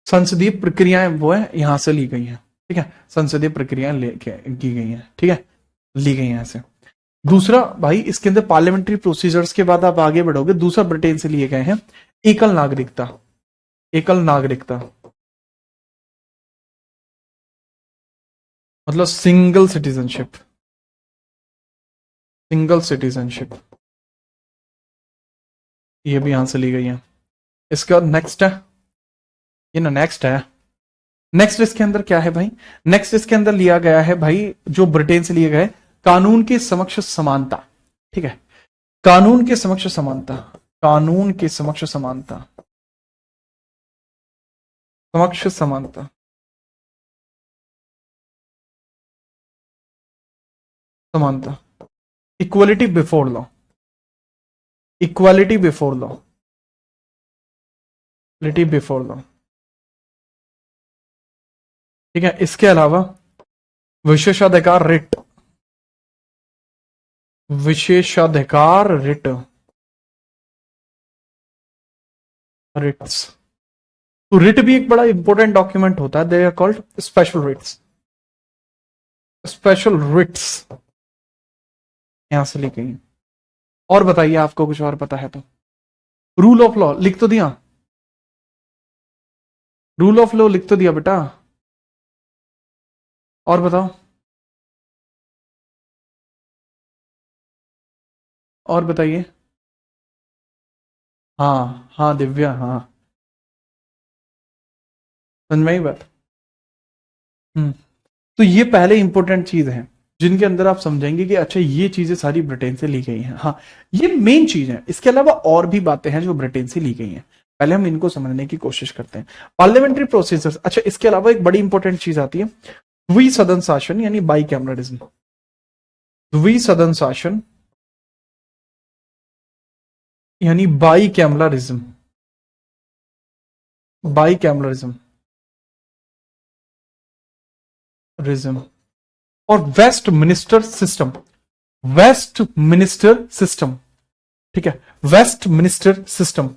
संसदीय प्रक्रियाएं वो है यहां से ली गई हैं। ठीक है, संसदीय प्रक्रियाएं लेके की गई हैं। ठीक है, ली गई हैं ऐसे। दूसरा भाई इसके अंदर पार्लियामेंट्री प्रोसीजर्स के बाद आप आगे बढ़ोगे, दूसरा ब्रिटेन से लिए गए हैं एकल नागरिकता, एकल नागरिकता मतलब सिंगल सिटीजनशिप, सिंगल सिटीजनशिप, ये भी यहां से ली गई है। इसके बाद नेक्स्ट है, ये ना नेक्स्ट है, नेक्स्ट इसके अंदर क्या है भाई, नेक्स्ट इसके अंदर लिया गया है भाई जो ब्रिटेन से लिए गए कानून के समक्ष समानता। ठीक है, कानून के समक्ष समानता, कानून के समक्ष समानता, समक्ष समानता, समानता, equality before law, equality before law, equality before law. ठीक है, इसके अलावा विशेषाधिकार रिट, विशेषाधिकार रिट, रिट्स। तो रिट भी एक बड़ा इंपॉर्टेंट डॉक्यूमेंट होता है, they are called special writs, special writs यहां से लिखी गई। और बताइए आपको कुछ और पता है तो। रूल ऑफ लॉ लिख तो दिया, रूल ऑफ लॉ लिख तो दिया बेटा, और बताओ, और बताइए। हाँ हाँ दिव्या, हाँ समझ में आई बात। तो ये पहले इंपॉर्टेंट चीज है जिनके अंदर आप समझेंगे कि अच्छा ये चीजें सारी ब्रिटेन से ली गई हैं। हाँ ये मेन चीज है, इसके अलावा और भी बातें हैं जो ब्रिटेन से ली गई हैं, पहले हम इनको समझने की कोशिश करते हैं। पार्लियामेंट्री प्रोसीजर्स, अच्छा इसके अलावा एक बड़ी इंपॉर्टेंट चीज आती है द्विसदन शासन यानी बाई कैमरलिज्म, द्विसदन शासन यानी बाई कैमरलिज्म, बाई कैमरलिज्म रिज्म। और Westminster system, Westminster system. ठीक है, Westminster system,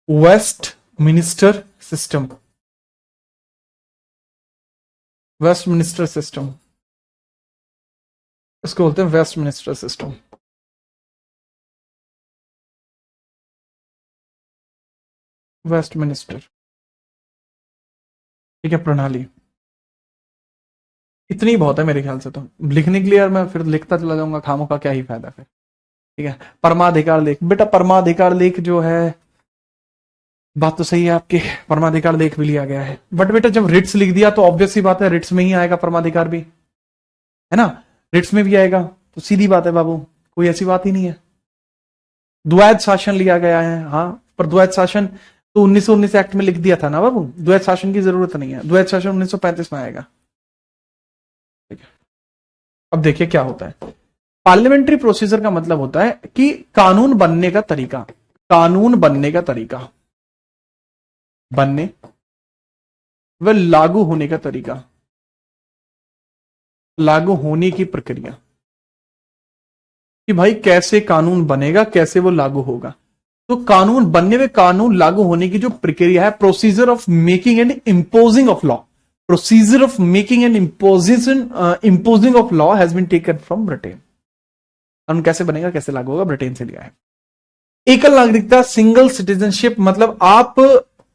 Westminster system, Westminster system, इसको बोलते हैं Westminster system. Westminster, ठीक है, प्रणाली। इतनी बहुत है मेरे ख्याल से, तो लिखने के लिए यार मैं फिर लिखता चला जाऊंगा खामों का, क्या ही फायदा फिर। ठीक है, परमाधिकार लेख, बेटा परमाधिकार लेख जो है, बात तो सही है आपकी, परमाधिकार लेख भी लिया गया है, बट बेटा जब रिट्स लिख दिया तो ऑब्वियस सी बात है रिट्स में ही आएगा परमाधिकार भी, है ना, रिट्स में भी आएगा, तो सीधी बात है बाबू, कोई ऐसी बात ही नहीं है। द्वैध शासन लिया गया है, हाँ पर द्वैध शासन तो 1919 एक्ट में लिख दिया था ना बाबू, द्वैध शासन की जरूरत नहीं है, द्वैध शासन 1935 में आएगा। ठीक है, अब देखिए क्या होता है। पार्लियामेंट्री प्रोसीजर का मतलब होता है कि कानून बनने का तरीका, कानून बनने का तरीका, बनने व लागू होने का तरीका, लागू होने की प्रक्रिया, कि भाई कैसे कानून बनेगा, कैसे वो लागू होगा। तो कानून बनने में कानून लागू होने की जो प्रक्रिया है, procedure of making and imposing of law, procedure of making and imposing of law has been taken from Britain. कानून कैसे बनेगा, कैसे लागू होगा, ब्रिटेन से लिया है। एकल नागरिकता, सिंगल सिटीजनशिप, मतलब आप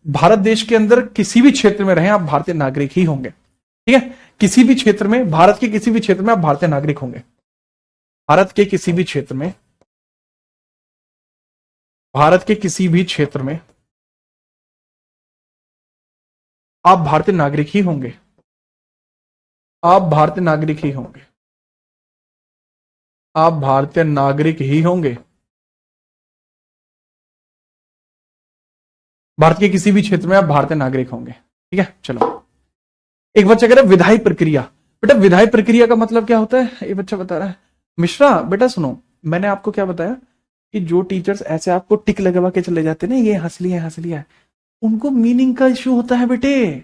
भारत देश के अंदर किसी भी क्षेत्र में रहें आप भारतीय नागरिक ही होंगे। ठीक है, किसी भी क्षेत्र में, भारत के किसी भी क्षेत्र में आप भारतीय नागरिक होंगे, भारत के किसी भी क्षेत्र में, भारत के किसी भी क्षेत्र में आप भारतीय नागरिक ही होंगे, आप भारतीय नागरिक ही होंगे, आप भारतीय नागरिक ही होंगे, भारत के किसी भी क्षेत्र में आप भारतीय नागरिक होंगे। ठीक है, चलो एक बच्चा कह रहा है विधायी प्रक्रिया, बेटा विधायी प्रक्रिया का मतलब क्या होता है, ये बच्चा बता रहा है। मिश्रा बेटा सुनो, मैंने आपको क्या बताया कि जो टीचर्स ऐसे आपको टिक लगवा के चले जाते हैं ना, ये हंस लिया, हंस लिया, उनको मीनिंग का इश्यू होता है बेटे।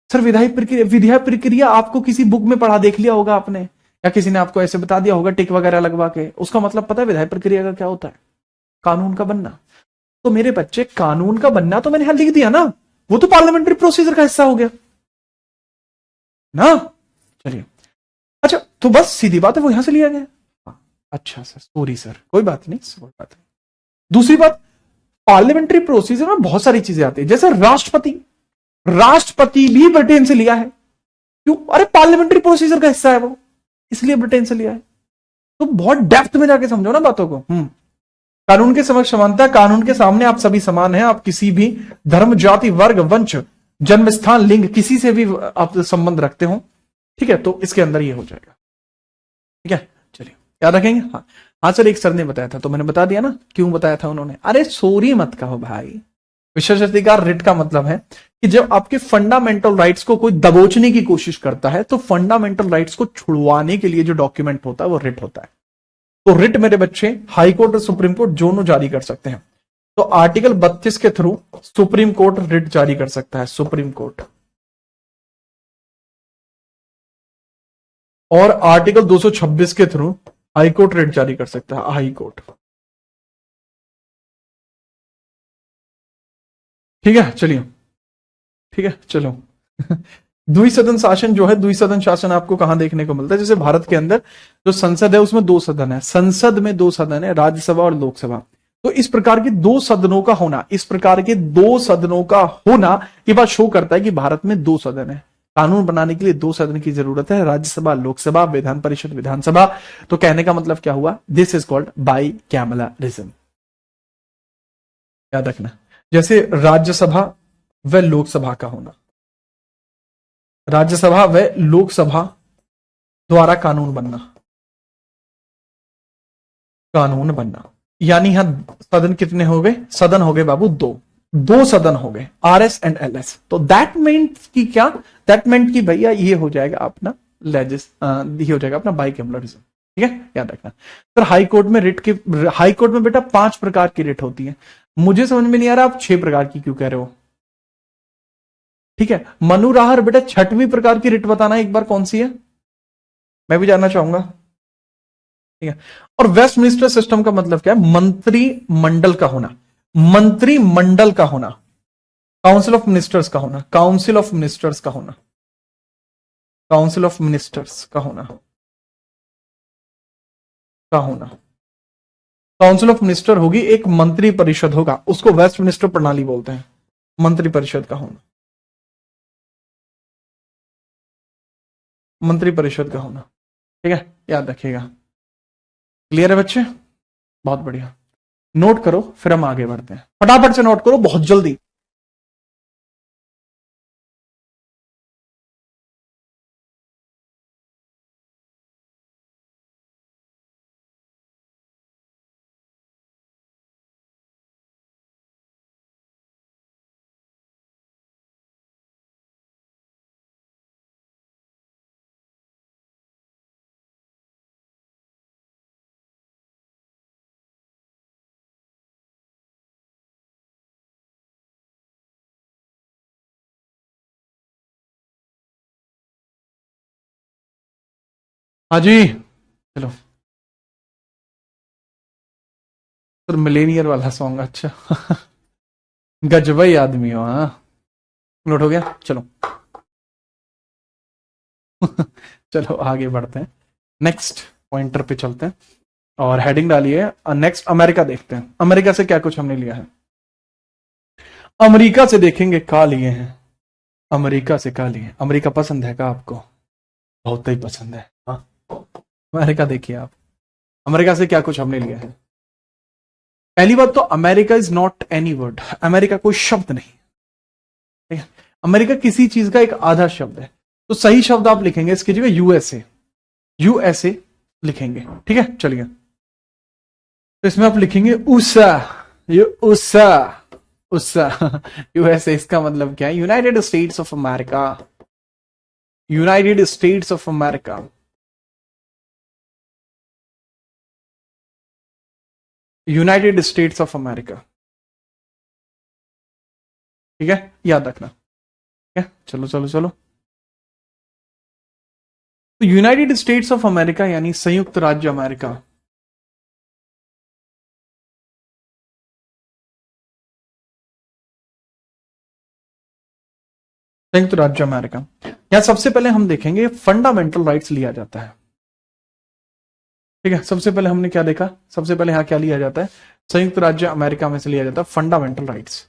सर विधायी प्रक्रिया आपको किसी बुक में पढ़ा देख लिया होगा आपने, या किसी ने आपको ऐसे बता दिया होगा टिक वगैरह लगवा के, उसका मतलब पता है विधायी प्रक्रिया का क्या होता है? कानून का बनना। तो मेरे बच्चे कानून का बनना तो मैंने यहां लिख दिया ना, वो तो पार्लियामेंट्री प्रोसीजर का हिस्सा हो गया ना। चलिए, अच्छा तो बस सीधी बात है वो यहां से लिया गया। हाँ, अच्छा सर, सॉरी सर, कोई बात नहीं, कोई बात नहीं। दूसरी बात, पार्लियामेंट्री प्रोसीजर में बहुत सारी चीजें आती है, जैसे राष्ट्रपति, राष्ट्रपति भी ब्रिटेन से लिया है। क्यों? अरे पार्लियामेंट्री प्रोसीजर का हिस्सा है वो, इसलिए ब्रिटेन से लिया है। तो बहुत डेप्थ में जाके समझो ना बातों को। कानून के समक्ष समानता, कानून के सामने आप सभी समान हैं, आप किसी भी धर्म, जाति, वर्ग, वंश, जन्म स्थान, लिंग, किसी से भी आप संबंध रखते हो, ठीक है, तो इसके अंदर ये हो जाएगा। ठीक है, चलिए याद रखेंगे। हाँ हाँ सर, एक सर ने बताया था तो मैंने बता दिया ना, क्यों बताया था उन्होंने। अरे सॉरी मत कहो भाई, विशेषाधिकार रिट का मतलब है कि जब आपके फंडामेंटल राइट्स को कोई दबोचने की कोशिश करता है, तो फंडामेंटल राइट्स को छुड़वाने के लिए जो डॉक्यूमेंट होता है वो रिट होता है। तो रिट मेरे बच्चे हाई कोर्ट और सुप्रीम कोर्ट दोनों जारी कर सकते हैं। तो आर्टिकल 32 के थ्रू सुप्रीम कोर्ट रिट जारी कर सकता है, सुप्रीम कोर्ट। और आर्टिकल 226 के थ्रू हाई कोर्ट रिट जारी कर सकता है, हाई कोर्ट। ठीक है, चलिए, ठीक है, चलो। द्विसदन शासन जो है, द्विसदन शासन आपको कहां देखने को मिलता है? जैसे भारत के अंदर जो संसद है उसमें दो सदन है, संसद में दो सदन है, राज्यसभा और लोकसभा। तो इस प्रकार के दो सदनों का होना, इस प्रकार के दो सदनों का होना, ये बात शो करता है कि भारत में दो सदन है। कानून बनाने के लिए दो सदन की जरूरत है, राज्यसभा, लोकसभा, विधान परिषद, विधानसभा। तो कहने का मतलब क्या हुआ? This is called bicameralism. याद रखना, जैसे राज्यसभा व लोकसभा का होना, राज्यसभा व लोकसभा द्वारा कानून बनना, कानून बनना। यानी यहां सदन कितने हो गए? सदन हो गए बाबू दो, दो सदन हो गए, आरएस एंड एलएस। तो दैट मींट की क्या? दैट मींट की भैया ये हो जाएगा अपना ये हो जाएगा अपना बाइकैमलरिज्म। ठीक है, याद रखना। फिर हाई कोर्ट में रिट की, हाई कोर्ट में बेटा 5 प्रकार की रिट होती है। मुझे समझ में नहीं आ रहा आप 6 प्रकार की क्यों कह रहे हो? ठीक है, मनु राहर बेटा 6वीं प्रकार की रिट बताना एक बार, कौन सी है? मैं भी जानना चाहूंगा। ठीक है, और वेस्टमिनिस्टर सिस्टम का मतलब क्या है? मंत्रिमंडल का होना, मंत्रिमंडल का होना, काउंसिल ऑफ मिनिस्टर्स का होना, काउंसिल ऑफ मिनिस्टर्स का होना, काउंसिल ऑफ मिनिस्टर्स का होना, का होना। काउंसिल ऑफ मिनिस्टर होगी, एक मंत्री परिषद होगा, उसको वेस्टमिनिस्टर प्रणाली बोलते हैं, मंत्री परिषद का होना, मंत्री परिषद का होना। ठीक है, याद रखिएगा। क्लियर है बच्चे? बहुत बढ़िया, नोट करो फिर हम आगे बढ़ते हैं। फटाफट से नोट करो, बहुत जल्दी। हाँ जी, चलो। सर मिलेनियर वाला सॉन्ग, अच्छा। गजबई आदमी हो, हाँ। नोट हो गया, चलो। चलो आगे बढ़ते हैं, नेक्स्ट पॉइंटर पे चलते हैं और हेडिंग डालिए नेक्स्ट अमेरिका। देखते हैं अमेरिका से क्या कुछ हमने लिया है। अमेरिका से देखेंगे क्या लिए हैं, अमेरिका से क्या लिए। अमेरिका पसंद है क्या आपको? बहुत ही पसंद है, हाँ। अमेरिका देखिए आप, अमेरिका से क्या कुछ हमने लिया है। पहली बात तो America is not any word, America कोई शब्द नहीं, ठीक है। अमेरिका किसी चीज का एक आधा शब्द है। तो सही शब्द आप लिखेंगे इसकी जगह यूएसए, यूएसए लिखेंगे, ठीक है। चलिए, तो इसमें आप लिखेंगे उसा, ये उसा, उसा। यूएसए इसका मतलब क्या है? United states of America, United states of America, United states of America. ठीक है, याद रखना। ठीक है, चलो चलो चलो। तो यूनाइटेड स्टेट्स ऑफ अमेरिका यानी संयुक्त राज्य अमेरिका, संयुक्त राज्य अमेरिका, यहां सबसे पहले हम देखेंगे फंडामेंटल राइट्स लिया जाता है। ठीक है, सबसे पहले हमने क्या देखा, सबसे पहले यहां क्या लिया जाता है, संयुक्त राज्य अमेरिका में से लिया जाता है फंडामेंटल राइट्स।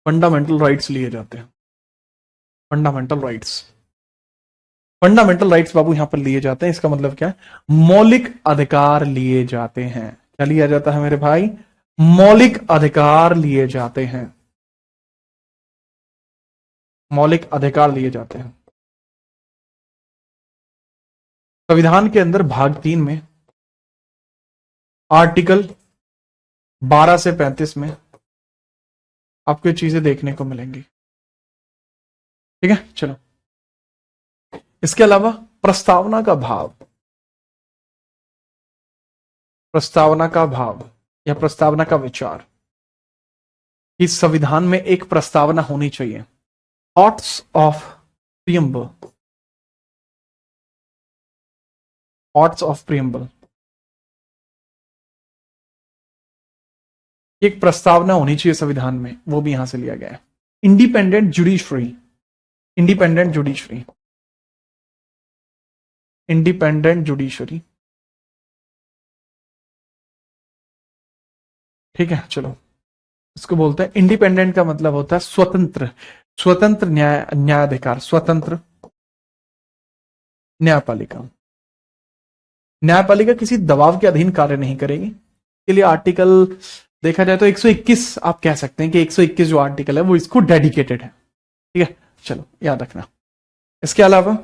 फंडामेंटल राइट्स लिए जाते हैं, फंडामेंटल राइट्स। फंडामेंटल राइट्स बाबू यहां पर लिए जाते हैं, इसका मतलब क्या है, मौलिक अधिकार लिए जाते हैं। क्या लिया जाता है मेरे भाई, मौलिक अधिकार लिए जाते हैं, मौलिक अधिकार लिए जाते हैं। संविधान के अंदर भाग 3 में आर्टिकल 12 से 35 में आपको ये चीजें देखने को मिलेंगी। ठीक है, चलो। इसके अलावा प्रस्तावना का भाव, प्रस्तावना का भाव या प्रस्तावना का विचार, इस संविधान में एक प्रस्तावना होनी चाहिए। Thoughts of preamble, thoughts of preamble, एक प्रस्तावना होनी चाहिए संविधान में, वो भी यहां से लिया गया है। Independent judiciary, independent judiciary, independent judiciary. ठीक है, चलो। इसको बोलते हैं, इंडिपेंडेंट का मतलब होता है स्वतंत्र, स्वतंत्र न्यायाधिकार, स्वतंत्र न्यायपालिका। न्यायपालिका किसी दबाव के अधीन कार्य नहीं करेगी। के लिए आर्टिकल देखा जाए तो 121 आप कह सकते हैं कि 121 जो आर्टिकल है वो इसको डेडिकेटेड है। ठीक है, चलो याद रखना। इसके अलावा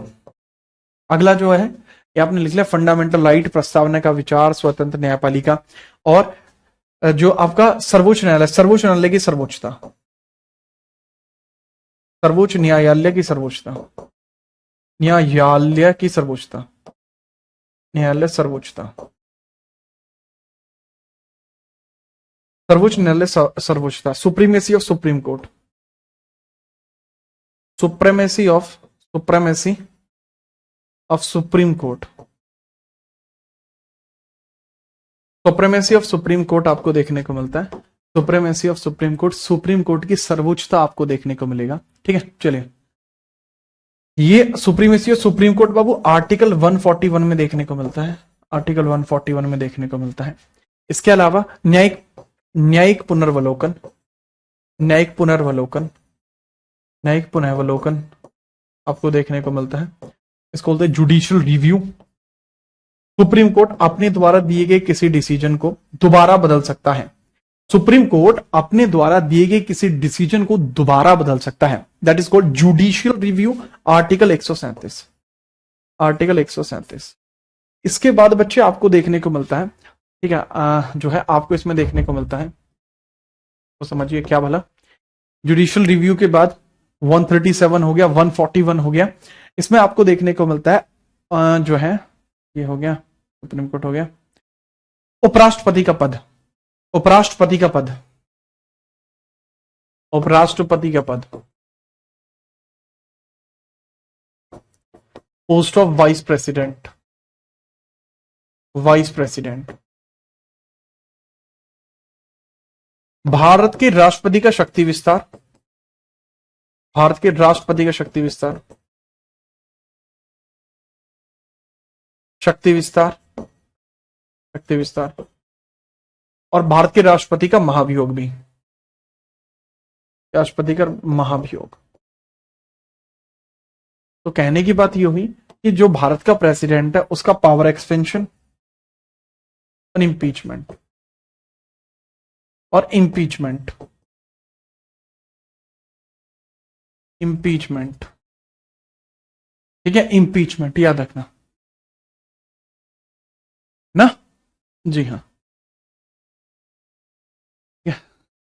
अगला जो है ये आपने लिख लिया, फंडामेंटल राइट, प्रस्तावना का विचार, स्वतंत्र न्यायपालिका, और जो आपका सर्वोच्च न्यायालय, सर्वोच्च न्यायालय की सर्वोच्चता, सर्वोच्च न्यायालय की सर्वोच्चता, न्यायालय की सर्वोच्चता, न्यायालय सर्वोच्चता, सर्वोच्च न्यायालय सर्वोच्चता, supremacy of Supreme Court, supremacy of, supremacy of Supreme Court, supremacy of Supreme Court आपको देखने को मिलता है। Supremacy of Supreme Court, Supreme Court की सर्वोच्चता आपको देखने को मिलेगा। ठीक है, चलिए। ये supremacy of Supreme court Babu article 141 में देखने को मिलता है, आर्टिकल 141 में देखने को मिलता है। इसके अलावा न्यायिक, न्यायिक पुनर्वलोकन, न्यायिक पुनर्वलोकन, न्यायिक पुनर्वलोकन आपको देखने को मिलता है। इसको बोलते हैं जुडिशियल रिव्यू। सुप्रीम कोर्ट अपने द्वारा दिए गए किसी डिसीजन को दोबारा बदल सकता है, सुप्रीम कोर्ट अपने द्वारा दिए गए किसी डिसीजन को दोबारा बदल सकता है, that is called judicial review, article 137, article 137। इसके बाद बच्चे आपको देखने को मिलता है, ठीक है, जो है आपको इसमें देखने को मिलता है, तो समझिए क्या भला, जुडिशियल रिव्यू के बाद 137 हो गया, 141 हो गया। इसमें आपको देखने को मिलता है जो है ये हो गया, सुप्रीम कोर्ट हो गया, उपराष्ट्रपति का पद, उपराष्ट्रपति का पद, उपराष्ट्रपति का पद, post of vice president, vice president, Bharat के राष्ट्रपति का शक्ति विस्तार, भारत के राष्ट्रपति का शक्ति विस्तार, शक्ति विस्तार, शक्ति विस्तार, और भारत के राष्ट्रपति का महाभियोग भी, राष्ट्रपति का महाभियोग। तो कहने की बात ये हुई कि जो भारत का प्रेसिडेंट है उसका पावर एक्सटेंशन और इम्पीचमेंट, और इम्पीचमेंट, इम्पीचमेंट, ठीक है, इम्पीचमेंट याद रखना ना, जी हाँ,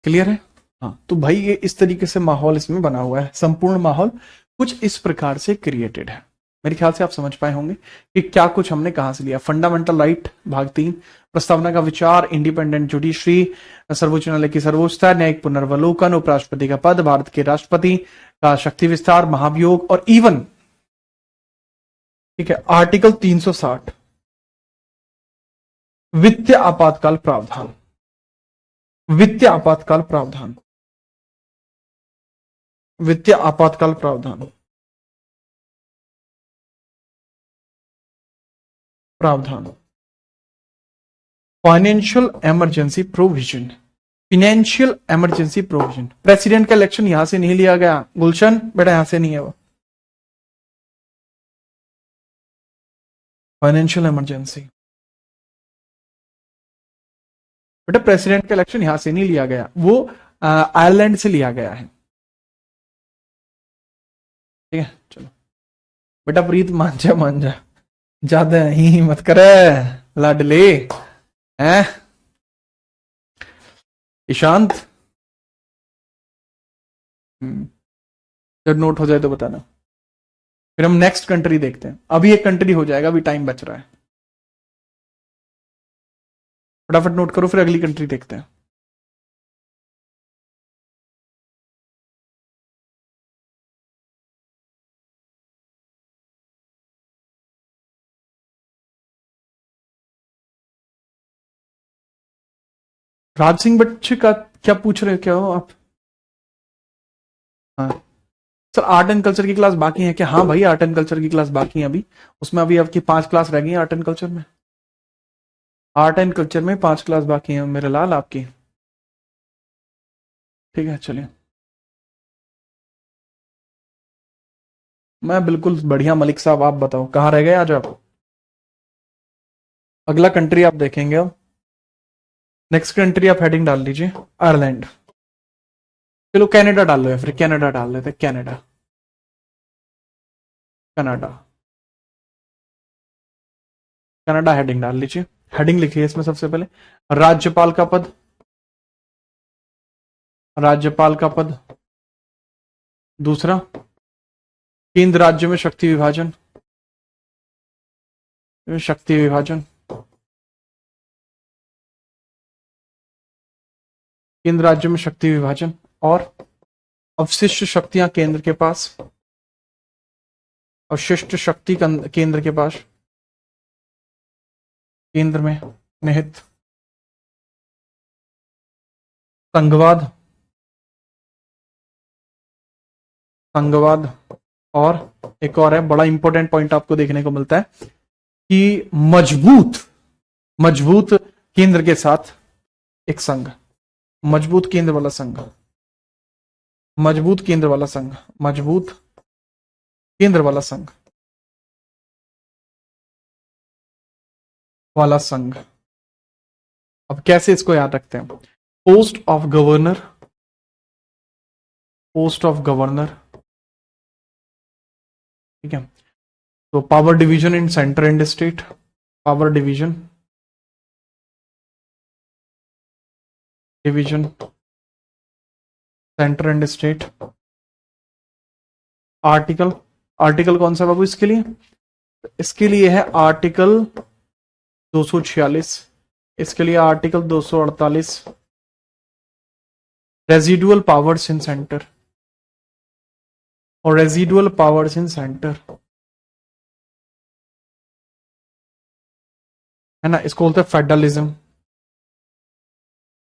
क्लियर है। हाँ, तो भाई ये इस तरीके से माहौल इसमें बना हुआ है, संपूर्ण माहौल कुछ इस प्रकार से क्रिएटेड है। मेरे ख्याल से आप समझ पाए होंगे कि क्या कुछ हमने कहां से लिया। फंडामेंटल राइट भाग 3, प्रस्तावना का विचार, इंडिपेंडेंट जुडिशरी, सर्वोच्च न्यायालय की सर्वोच्चता, न्यायिक पुनर्वलोकन, उपराष्ट्रपति का पद, भारत के राष्ट्रपति का शक्ति विस्तार, महाभियोग और इवन, ठीक है, आर्टिकल 360 वित्तीय आपातकाल प्रावधान, वित्तीय आपातकाल प्रावधान, वित्तीय आपातकाल प्रावधान, प्रावधान, financial emergency provision, financial emergency provision. President का इलेक्शन यहां से नहीं लिया गया गुलशन, बेटा यहां से नहीं है वो। फाइनेंशियल इमरजेंसी, बेटा प्रेसिडेंट का इलेक्शन यहां से नहीं लिया गया, वो आयरलैंड से लिया गया है। ठीक है, चलो बेटा प्रीत मान जा, ज्यादा ही मत करे लाडले हैं। ईशांत, जब नोट हो जाए तो बताना, फिर हम नेक्स्ट कंट्री देखते हैं। अभी एक कंट्री हो जाएगा, अभी टाइम बच रहा है, फटाफट नोट करो, फिर अगली कंट्री देखते हैं। राज सिंह बच्चे का क्या पूछ रहे हो, क्या हो आप? हाँ सर, आर्ट एंड कल्चर की क्लास बाकी है क्या? हाँ भाई, आर्ट एंड कल्चर की क्लास बाकी है अभी, उसमें अभी आपकी 5 क्लास रह गई है आर्ट एंड कल्चर में। आर्ट एंड कल्चर में 5 क्लास बाकी है मेरे लाल आपकी। ठीक है, चलिए मैं बिल्कुल बढ़िया। मलिक साहब आप बताओ कहाँ रह गए आज आप? अगला कंट्री आप देखेंगे अब। नेक्स्ट कंट्री आप हेडिंग डाल लीजिए आयरलैंड। चलो कनाडा डाल लो, या फिर कनाडा डाल लेते, कनाडा, कनाडा, कनाडा हेडिंग डाल लीजिए। हेडिंग लिखिए इसमें सबसे पहले, राज्यपाल का पद, राज्यपाल का पद। दूसरा, केंद्र राज्य में शक्ति विभाजन, शक्ति विभाजन, केंद्र राज्य में शक्ति विभाजन। और अवशिष्ट शक्तियां केंद्र के पास, अवशिष्ट शक्ति केंद्र के पास, केंद्र में निहित संघवाद, संघवाद। और एक और है, बड़ा इंपॉर्टेंट पॉइंट आपको देखने को मिलता है कि मजबूत, मजबूत केंद्र के साथ एक संघ, मजबूत केंद्र वाला संघ, मजबूत केंद्र वाला संघ, मजबूत केंद्र वाला संघ, वाला संघ। अब कैसे इसको याद रखते हैं? Post of governor, post of governor, ठीक है। तो power division in centre and state, power division, division centre and state. Article, article कौन सा बाबू इसके लिए? इसके लिए है आर्टिकल 246, इसके लिए article 248, residual powers in centre, और रेजिडुअल पावर्स इन सेंटर है ना, इसको बोलते हैं फेडरलिज्म।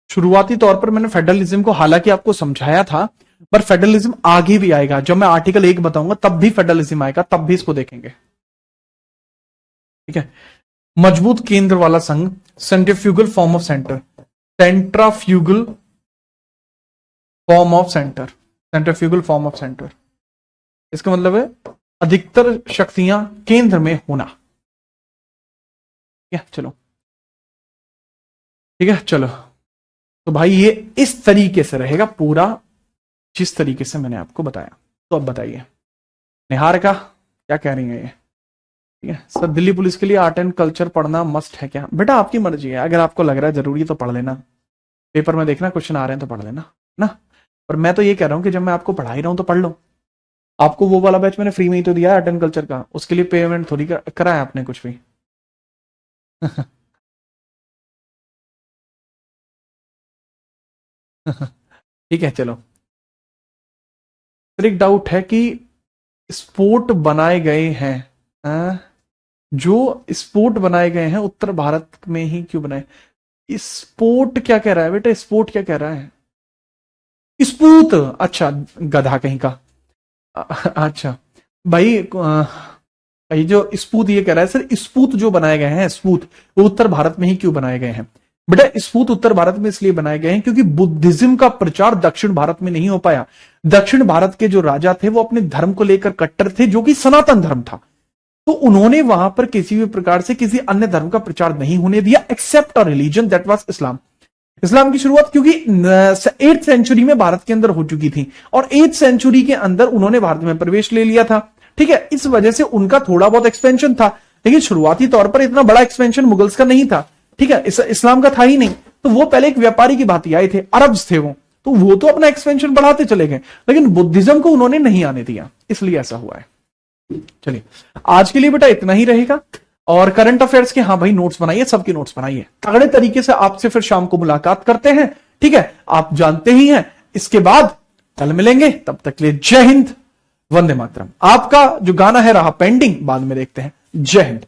शुरुआती तौर पर मैंने फेडरलिज्म को हालांकि आपको समझाया था, पर फेडरलिज्म आगे भी आएगा, जब मैं आर्टिकल 1 बताऊंगा तब भी फेडरलिज्म आएगा, तब भी इसको देखेंगे। ठीक है, मजबूत केंद्र वाला संघ, centrifugal form of centre, centrifugal form of centre, centrifugal form of centre. इसका मतलब है अधिकतर शक्तियां केंद्र में होना। ठीक है, चलो, ठीक है, चलो। तो भाई ये इस तरीके से रहेगा पूरा, जिस तरीके से मैंने आपको बताया। तो अब बताइए निहार का क्या कह रही है ये? ठीक है सर, दिल्ली पुलिस के लिए आर्ट एंड कल्चर पढ़ना मस्ट है क्या? बेटा आपकी मर्जी है, अगर आपको लग रहा है जरूरी तो पढ़ लेना, पेपर में देखना क्वेश्चन आ रहे हैं तो पढ़ लेना ना। पर मैं तो ये कह रहा हूं कि जब मैं आपको पढ़ा ही रहा हूं तो पढ़ लो। आपको वो वाला बैच मैंने फ्री में ही तो दिया है आर्ट एंड कल्चर का, उसके लिए पेमेंट थोड़ी करा है आपने कुछ भी। ठीक है चलो। फिर एक डाउट है कि स्पोर्ट बनाए गए हैं, जो स्पोर्ट बनाए गए हैं उत्तर भारत में ही क्यों बनाए? स्पोर्ट क्या कह रहा है बेटा, स्पोर्ट क्या कह रहा है? स्पूत, अच्छा गधा कहीं का। अच्छा भाई ये जो स्पूत ये कह रहा है सर, स्पूत जो बनाए गए हैं स्पूत, वो उत्तर भारत में ही क्यों बनाए गए हैं? बेटा स्पूत उत्तर भारत में इसलिए बनाए गए हैं क्योंकि बुद्धिज्म का प्रचार दक्षिण भारत में नहीं हो पाया। दक्षिण भारत के जो राजा थे वो अपने धर्म को लेकर कट्टर थे, जो कि सनातन धर्म था। तो उन्होंने वहां पर किसी भी प्रकार से किसी अन्य धर्म का प्रचार नहीं होने दिया except a religion that was Islam. Islam की शुरुआत क्योंकि 8th सेंचुरी में भारत के अंदर हो चुकी थी और 8th सेंचुरी के अंदर उन्होंने भारत में प्रवेश ले लिया था। ठीक है, इस वजह से उनका थोड़ा बहुत एक्सपेंशन था, लेकिन शुरुआती तौर पर इतना बड़ा एक्सपेंशन मुगल्स का नहीं था। ठीक है, इस्लाम का था ही नहीं। तो वो पहले एक व्यापारी की भांति आए थे, अरब्स थे वो, तो वो तो अपना एक्सपेंशन बढ़ाते चले गए, लेकिन बुद्धिज्म को उन्होंने नहीं आने दिया, इसलिए ऐसा हुआ है। चलिए आज के लिए बेटा इतना ही रहेगा। और करंट अफेयर्स के हाँ भाई नोट्स बनाइए, सबके नोट्स बनाइए तगड़े तरीके से। आपसे फिर शाम को मुलाकात करते हैं, ठीक है, आप जानते ही हैं। इसके बाद कल मिलेंगे, तब तक के लिए जय हिंद, वंदे मातरम। आपका जो गाना है रहा पेंडिंग, बाद में देखते हैं। जय हिंद।